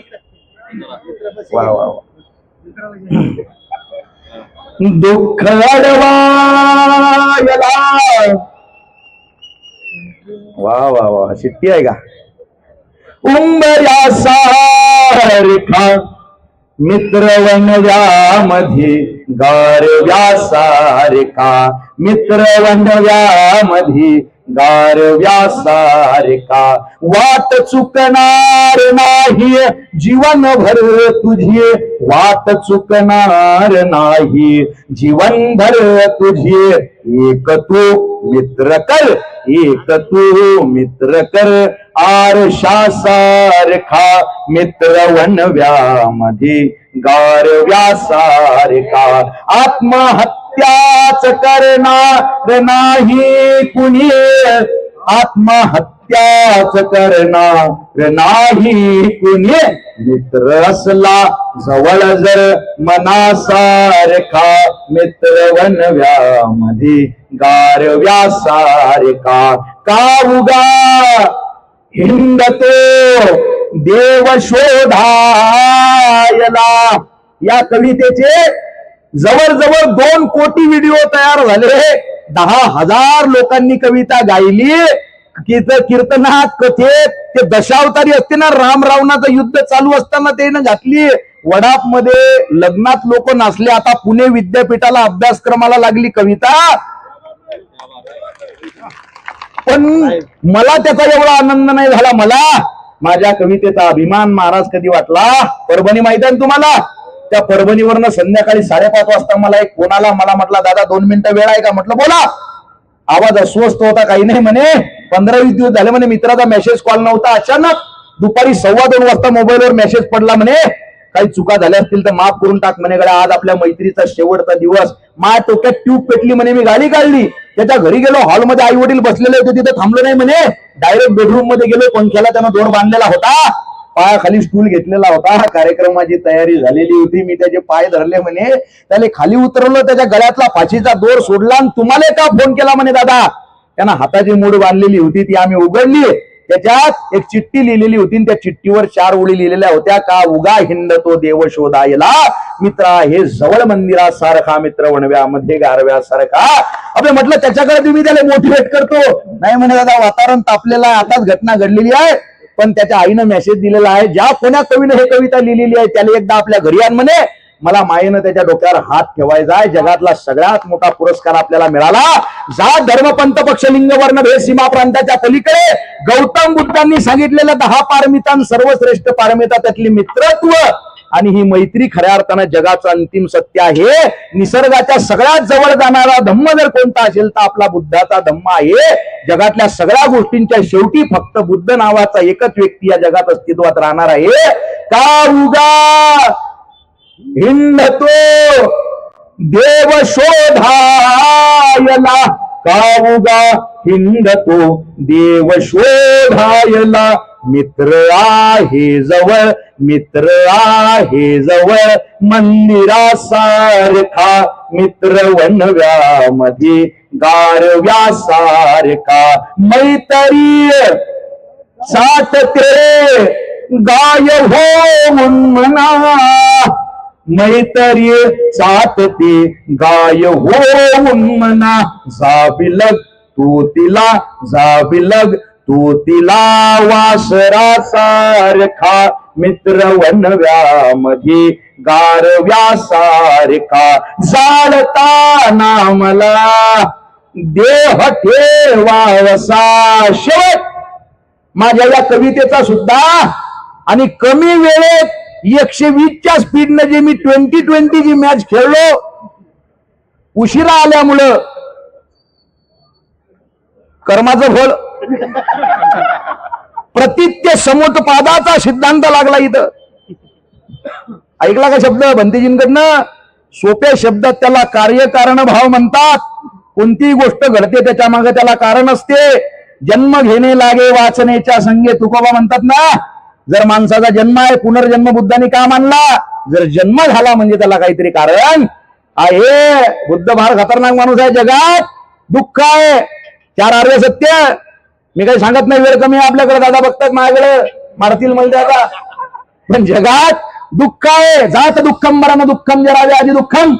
वा वा वा. दुःख अडवायला वा वा वा शिट्टी आहे का उंबऱ्या सारखा मित्र वनव्यामध्ये गारव्यासारखा मित्र वनव्यामध्ये गारव्यासारखा वाट चुकणार नाही जीवनभर तुझी वाट चुकणार नाही जीवनभर तुझी एक तू मित्र कर एक तू मित्र कर आरशासारखा मित्र वनव्यामध्ये गारव्यासारखा आत्महत्याच करणार नाही कुणी आत्महत्याच करणार नाही कुणी मित्र असला जवळ जर मनासारखा मित्र वनव्यामध्ये गारव्यासारखा का उगा हिंडतो देव शोधायला या कवितेचे जवळजवळ 2 कोटी व्हिडिओ तयार झाले 10,000 लोकांनी कविता गायली कीर्तनात कथेत ते दशावतारी असते ना राम रावणाचं युद्ध चालू असताना त्यानं घातली वडाप मध्ये लग्नात लोक नाचले आता पुणे विद्यापीठाला अभ्यासक्रमाला लागली कविता पण मला त्याचा एवढा आनंद नाही झाला मला माझ्या कवितेचा अभिमान महाराज कधी वाटला परभणी माहिती आहे तुम्हाला त्या परभणीवरनं संध्याकाळी 5:30 वाजता मला एक फोन आला मला म्हटला दादा 2 मिनिटं वेळ आहे का म्हटलं बोला आवाज अस्वस्थ होता काही नाही म्हणे 15-20 दिवस झाले म्हणे मित्राचा मेसेज कॉल नव्हता अचानक दुपारी 2:15 वाजता मोबाईलवर मेसेज पडला म्हणे काही चुका झाल्या असतील तर माफ करून टाक म्हणे गड्या आज आपल्या मैत्रीचा शेवटचा दिवस माझ्या टोक्यात ट्यूब पेटली म्हणे मी गाडी काढली त्याच्या घरी गेलो हॉलमध्ये आई वडील बसलेले होते तिथे थांबलो नाही म्हणे डायरेक्ट बेडरूम मध्ये गेलो पंख्याला त्यानं दोर बांधलेला होता पायाखाली स्टूल घेतलेला होता कार्यक्रमाची तयारी झालेली होती मी त्याचे पाय धरले म्हणे त्याला खाली उतरवलं त्याच्या गळ्यातला फाशीचा दोर सोडला आणि तुम्हाला का फोन केला म्हणे दादा त्यांना हाताची मूठ बांधलेली होती ती आम्ही उघडली त्याच्यात एक चिठ्ठी लिहिलेली होती त्या चिठ्ठीवर 4 ओळी लिहिलेल्या होत्या का उगा हिंडतो देव शोधायला मित्रा हे जवळ मंदिरासारखा मित्र वणव्यामध्ये गारव्यासारखा अबे म्हटलं त्याच्याकडे तुम्ही त्याला मोटिवेट करतो नाही म्हणे दादा वातावरण तापलेलं आहे आताच घटना घडलेली आहे पण त्याच्या आईनं मेसेज दिलेला आहे ज्या कोण्या कवीनं हे कविता लिहिलेली आहे त्याला एकदा आपल्या घरी आण म्हणे मला मायेनं त्याच्या डोक्यावर हात ठेवायचा आहे जगातला सगळ्यात मोठा पुरस्कार आपल्याला मिळाला जात धर्म पंथ पक्ष लिंग वर्ण भेद सीमा प्रांताच्या पलीकडे गौतम बुद्धांनी सांगितलेल्या 10 पारमितां सर्वश्रेष्ठ पारमिता त्यातली मित्रत्व आणि ही मैत्री खऱ्या अर्थानं जगाचं अंतिम सत्य आहे निसर्गाच्या सगळ्यात जवळ जाणारा धम्म जर कोणता असेल तर आपला बुद्धाचा धम्म आहे जगातल्या सगळ्या गोष्टींच्या शेवटी फक्त बुद्ध नावाचा एकच व्यक्ती या जगात अस्तित्वात राहणार आहे का उगा हिंडतो देव शोधायला का उगा हिंडतो देव शोधायला मित्र आहे जवळ मंदिरासारखा मित्र वनव्यामध्ये गारव्यासारखा मैत्री साठते गाय होऊन म्हणा मैत्री साठते गाय होऊन म्हणा जाबिलग तू तिला वासरासारखा मित्र वनव्यामध्ये गारव्यासारखा जाळताना मला देह ठेवावसा शेवट माझ्या या कवितेचा सुद्धा आणि कमी वेळेत 120च्या स्पीडनं जे मी 20-20 जी मॅच खेळलो उशिरा आल्यामुळं कर्माचं फळ प्रतित्य समुत्पादाचा सिद्धांत लागला इथं ऐकला का शब्द भंतेजींकडनं सोप्या शब्दात त्याला कार्यकारण भाव म्हणतात कोणतीही गोष्ट घडते त्याच्या मागे त्याला कारण असते जन्म घेणे लागे वाचनेच्या संगे तुकोबा म्हणतात ना जर माणसाचा जन्म आहे पुनर्जन्म बुद्धाने का मानला जर जन्म झाला म्हणजे त्याला काहीतरी कारण आहे बुद्ध फार खतरनाक माणूस आहे जगात दुःख आहे 4 आर्य सत्य मी काही सांगत नाही वेळ कमी आपल्याकडे दादा बघतात माझ्याकडे मारतील मला दादा पण जगात दुःख आहे, जात दुःखम मरण दुःखम जरा व्याधी दुःखम,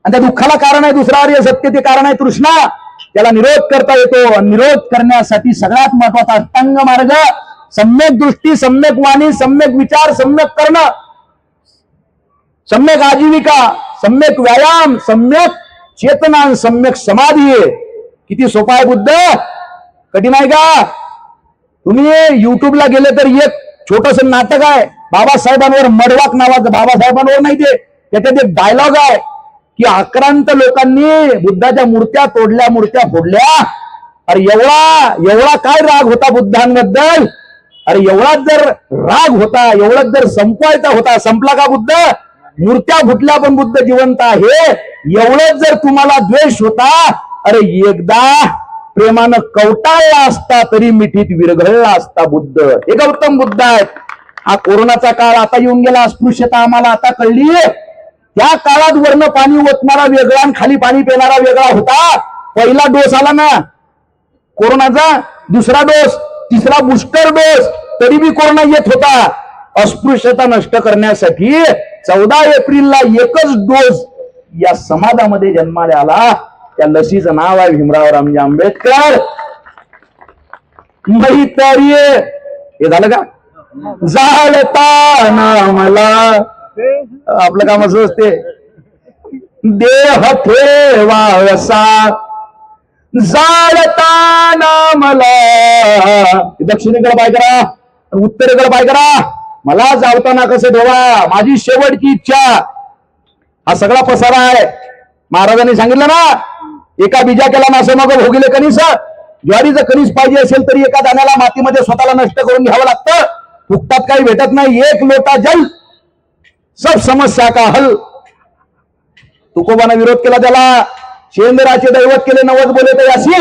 आणि त्या दुःखाला कारण आहे दुसरा आर्य सत्य, ते कारण आहे तृष्णा. त्याला निरोध करता येतो. निरोध करण्यासाठी सगळ्यात महत्वाचा अष्टांग मार्ग, सम्यक दृष्टी, सम्यक वाणी, सम्यक विचार, सम्यक कर्ण, सम्यक आजीविका, सम्यक व्यायाम, सम्यक चेतना, सम्यक समाधी आहे. किती सोपा आहे बुद्ध, कठीण आहे का? तुम्ही युट्यूबला गेले तर एक छोटस नाटक आहे बाबासाहेबांवर, मडवाक नावाचं, बाबासाहेबांवर नाही ते, त्याच्यात एक डायलॉग आहे की आक्रांत लोकांनी बुद्धाच्या मूर्त्या तोडल्या, मूर्त्या फोडल्या. अरे एवढा काय राग होता बुद्धांबद्दल? अरे एवढाच जर राग होता, एवढाच जर संपवायचा होता, संपला का बुद्ध? मूर्त्या फुटल्या पण बुद्ध जिवंत आहे. एवढंच जर तुम्हाला द्वेष होता, अरे एकदा प्रेमानं कवटाळला असता तरी मिठीत विरघळला असता बुद्ध. हे गौतम बुद्ध आहेत. हा कोरोनाचा काळ आता येऊन गेला, अस्पृश्यता आम्हाला आता कळली. त्या काळात वरनं पाणी ओतणारा वेगळा आणि खाली पाणी पिणारा वेगळा होता. पहिला डोस आला ना कोरोनाचा, दुसरा डोस, तिसरा बूस्टर डोस, तरी बी कोरोना येत होता. अस्पृश्यता नष्ट करण्यासाठी 14 एप्रिलला एकच डोस या समाजामध्ये जन्माला आला. त्या लसीचं नाव आहे भीमराव रामजी आंबेडकर. मैत्री हे झालं का? जाळताना मला, आपलं काम असं असते, देह ठेवावसा जाळताना मला. दक्षिणेकडे पाय करा, उत्तरेकडे पाय करा. मला जाळताना कसं ठेवा, माझी शेवटची इच्छा. हा सगळा पसारा आहे. महाराजांनी सांगितलं ना, एका बीजा केला नासं मग भोगिले कणीस. ज्वारीचं कणीस पाहिजे असेल तरी एका दाण्याला मातीमध्ये स्वतःला नष्ट करून घ्यावं लागतं. फुकटात काही भेटत नाही. एक लोटा जल, सब समस्या का हल. तुकोबानं विरोध केला त्याला. शेंद्राचे दैवत केले नवद बोले तर यासी,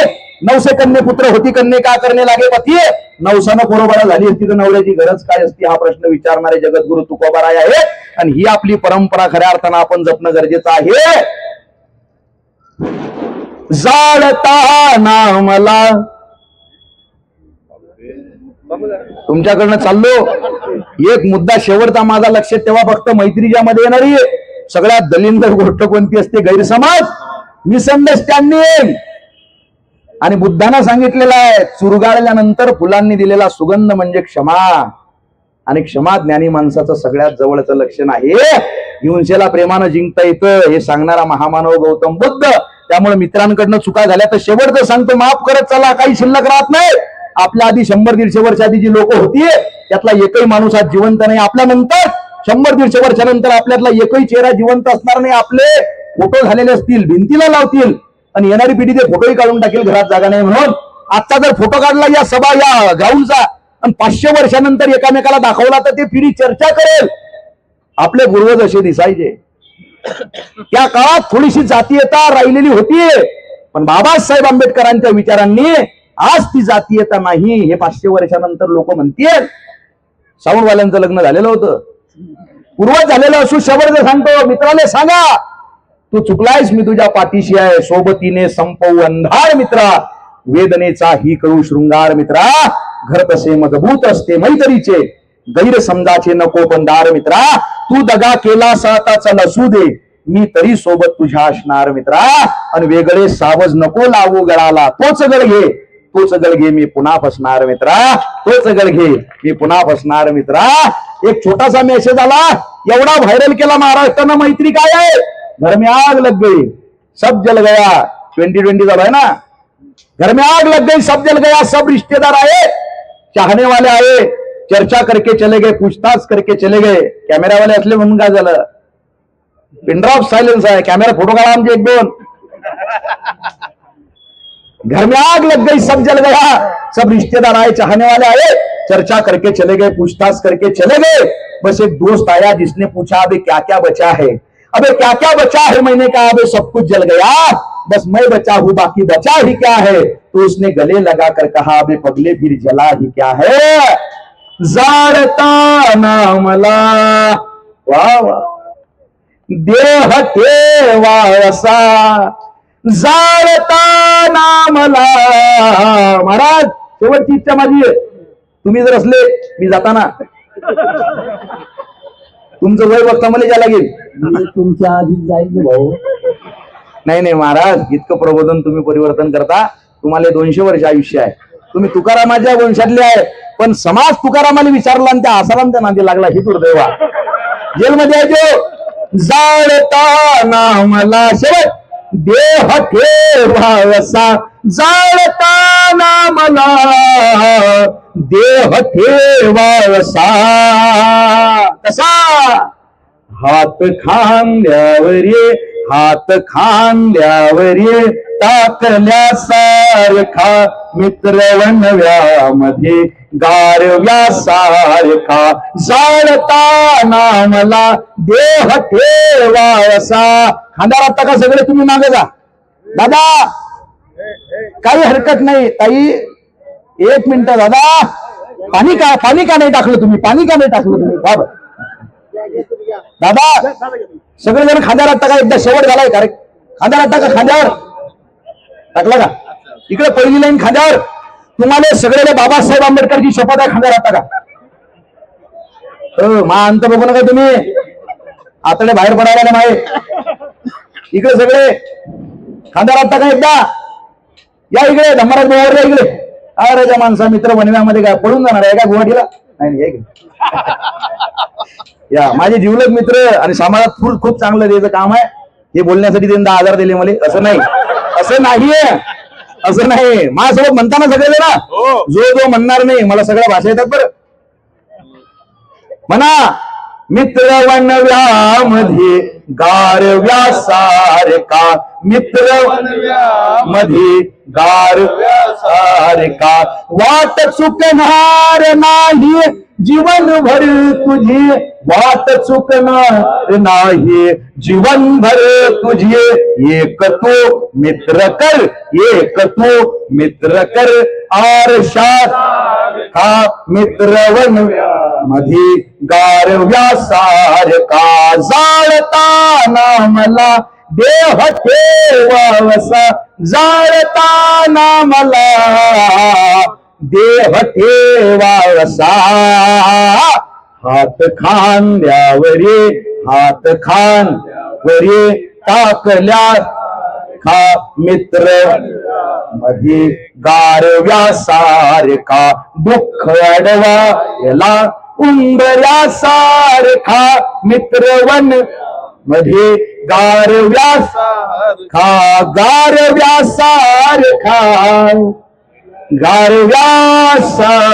900 कन्ये पुत्र होती कन्ये का करणे लागे पती. 900 बरोबर झाली असती तर नवऱ्याची गरज काय असती, हा प्रश्न विचारणारे जगद्गुरु तुकोबाराय आहे. आणि ही आपली परंपरा खऱ्या अर्थानं आपण जपणं गरजेचं आहे. जाळताना मला, तुमच्याकडनं चाललो. एक मुद्दा शेवटचा माझा लक्षात ठेवा फक्त. मैत्रीच्या मध्ये येणारी सगळ्यात दलिंदर गोष्ट कोणती असते? गैरसमज, मिसअंडरस्टँडिंग. आणि बुद्धांना सांगितलेलं आहे, चुरगाळल्यानंतर फुलांनी दिलेला सुगंध म्हणजे क्षमा. आणि क्षमा ज्ञानी माणसाचं सगळ्यात जवळचं लक्षण आहे. हिंसेला प्रेमानं जिंकता येतं हे सांगणारा महामानव गौतम बुद्ध. त्यामुळे मित्रांकडनं चुका झाल्या तर शेवटचं सांगतो, माफ करत चला, काही शिल्लक राहत नाही. आपल्या आधी 100-150 वर्ष आधी जी लोक होती त्यातला एकही माणूस आज जिवंत नाही. आपल्या नंतर 100-150 वर्षानंतर आपल्यातला एकही चेहरा जिवंत असणार नाही. आपले फोटो झालेले असतील, भिंतीला लावतील आणि येणारी पिढी ते फोटोही काढून टाकेल, घरात जागा नाही म्हणून. आजचा जर फोटो काढला या सभा या ग्राउंडचा आणि 500 वर्षानंतर एकामेकाला दाखवला तर ते पिढी चर्चा करेल, आपले पूर्वज असे दिसायचे. त्या काळात थोडीशी जातीयता राहिलेली होती, पण बाबासाहेब आंबेडकरांच्या विचारांनी आज ती जातीयता नाही हे 500 वर्षानंतर लोक म्हणतील. साऊंडवाल्यांचं लग्न झालेलं होतं, पूर्वज झालेलं असू शेवटचं सांगतो, मित्राले सांगा तू चुकलायस, मी तुझ्या पाठीशी आहे. सोबतीने संपवू अंधार मित्रा, वेदनेचा ही कळू शृंगार मित्रा. घर तसे मजबूत असते मैत्रीचे, गैरसमजाचे नको बंधार मित्रा. तू दगा केला आता चल असू दे, मी तरी सोबत तुझ्या असणार मित्रा. आणि वेगळे सावज नको लावू गळाला, तोच गळ घे, तोच गळ घे, मी पुन्हा फसणार मित्रा. तोच गळ घे, मी पुन्हा फसणार मित्रा. एक छोटासा मेसेज आला, एवढा व्हायरल केला महाराष्ट्रानं. मैत्री काय आहे? घर में आग लग गई सब जल गया. 2020 चालू है ना. घर में आग लग गई सब जल गया, सब रिश्तेदार आए, चाहने वाले आए, चर्चा करके चले गए, पूछताछ करके चले गए. कॅमेरा वाले असले म्हणून काय झालं? पिनड्रॉप सायलेन्स आहे, कॅमेरा फोटो काढा आमचे 1-2. घर में आग लग गई सब जल गया, सब रिश्तेदार आए, चाहने वाले आए, चर्चा करके चले गए, पूछताछ करके चले गए. बस एक दोस्त आया जिसने पूछा अबे क्या क्या बचा है. अबे क्या क्या बचा है? मैंने कहा अबे सब कुछ जल गया, बस मैं बचा हूं, बाकी बचा ही क्या है. तो उसने गले लगा कर कहा अबे पगले फिर जला ही क्या है. जाळताना मला, वा वा, देह ठेवावसा जाळताना मला. महाराज शेवटची इच्छा माझी आहे, तुम्ही जर असले, मी जाताना तुमचं वय बघता मला ज्या लागेल. मी तुमच्या आधीच जाईल भाऊ. नाही नाही महाराज, इतकं प्रबोधन तुम्ही परिवर्तन करता. तुम्हाला 200 वर्ष आयुष्य आहे. तुम्ही तुकारामाच्या वंशातले आहे, पण समाज तुकारामाला विचारला आणि त्या आसारांच्या नांदी लागला. ही दुर्दैवा. जेलमध्ये आहे तो. जाळता मला शेवट देह ठेवावसा, जाळता मला देह ठेवावसा, कसा हात खांद्यावर ये, हात खांद्यावर ये, टाकल्यासारखा मित्र वनव्यामध्ये गारव्यासारखा, जाळताना मला देह ठेवावसा. खांद्यावर आता का सगळे तुम्ही मागे जा दादा, काही हरकत नाही. ताई 1 मिनिट दादा, पाणी का नाही टाकलं तुम्ही, पाणी का नाही टाकलं तुम्ही बाबा. दादा सगळेजण खांद्यावर टाका. एकदा शेवट झालाय का रे? खांद्यावर टाका. खांद्यावर टाकला का? इकडे पहिली लाईन खांद्यावर. तुम्हाला सगळ्याला बाबासाहेब आंबेडकरची शपथ आहे. खांद्यावर टाका. मा अंत बघू नका तुम्ही, आतडे बाहेर पडायला नाही. इकडे सगळे खांद्यावर टाका एकदा. या इकडे धम्मराज मोहर या इकडे. अरे त्या माणसा मित्र वनव्यामध्ये काय पडून जाणार आहे का गुवाहाटीला? नाही या माझे जीवलग मित्र आणि समाजात खूप चांगलं द्यायचं काम आहे. हे बोलण्यासाठी त्यांना आधार दिले मला. असं नाही, असं नाहीये, असं नाही. माझ्यासोबत म्हणताना सगळे ना, जो म्हणणार नाही मला सगळ्या भाषा येतात बरं. म्हणा मित्र वनव्यामध्ये गारव्यासारखा, मित्र वनव्यामध्ये गारव्यासारखा, वाट चुकणार नाही जीवनभर तुझी, वाट चुकणार नाही जीवनभर तुझी. एक तू मित्र कर, एक तू मित्र कर, आरशात हा मित्र वनव्यामध्ये गारव्यासारखा, जाळताना मला देह ठेवावसा, जाळताना मला देह ठेवावसा. हात खांद्यावर ये, हात खांद्यावर ये, टाकल्या खा मित्र मध्ये गारव्यासारखा, दुःख अडवा याला उंबऱ्यासारखा, मित्रवन मध्ये गारव्यासारखा, गारव्यासारखा, गारव्यासारखा.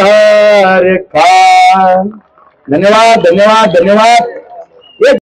धन्यवाद धन्यवाद धन्यवाद.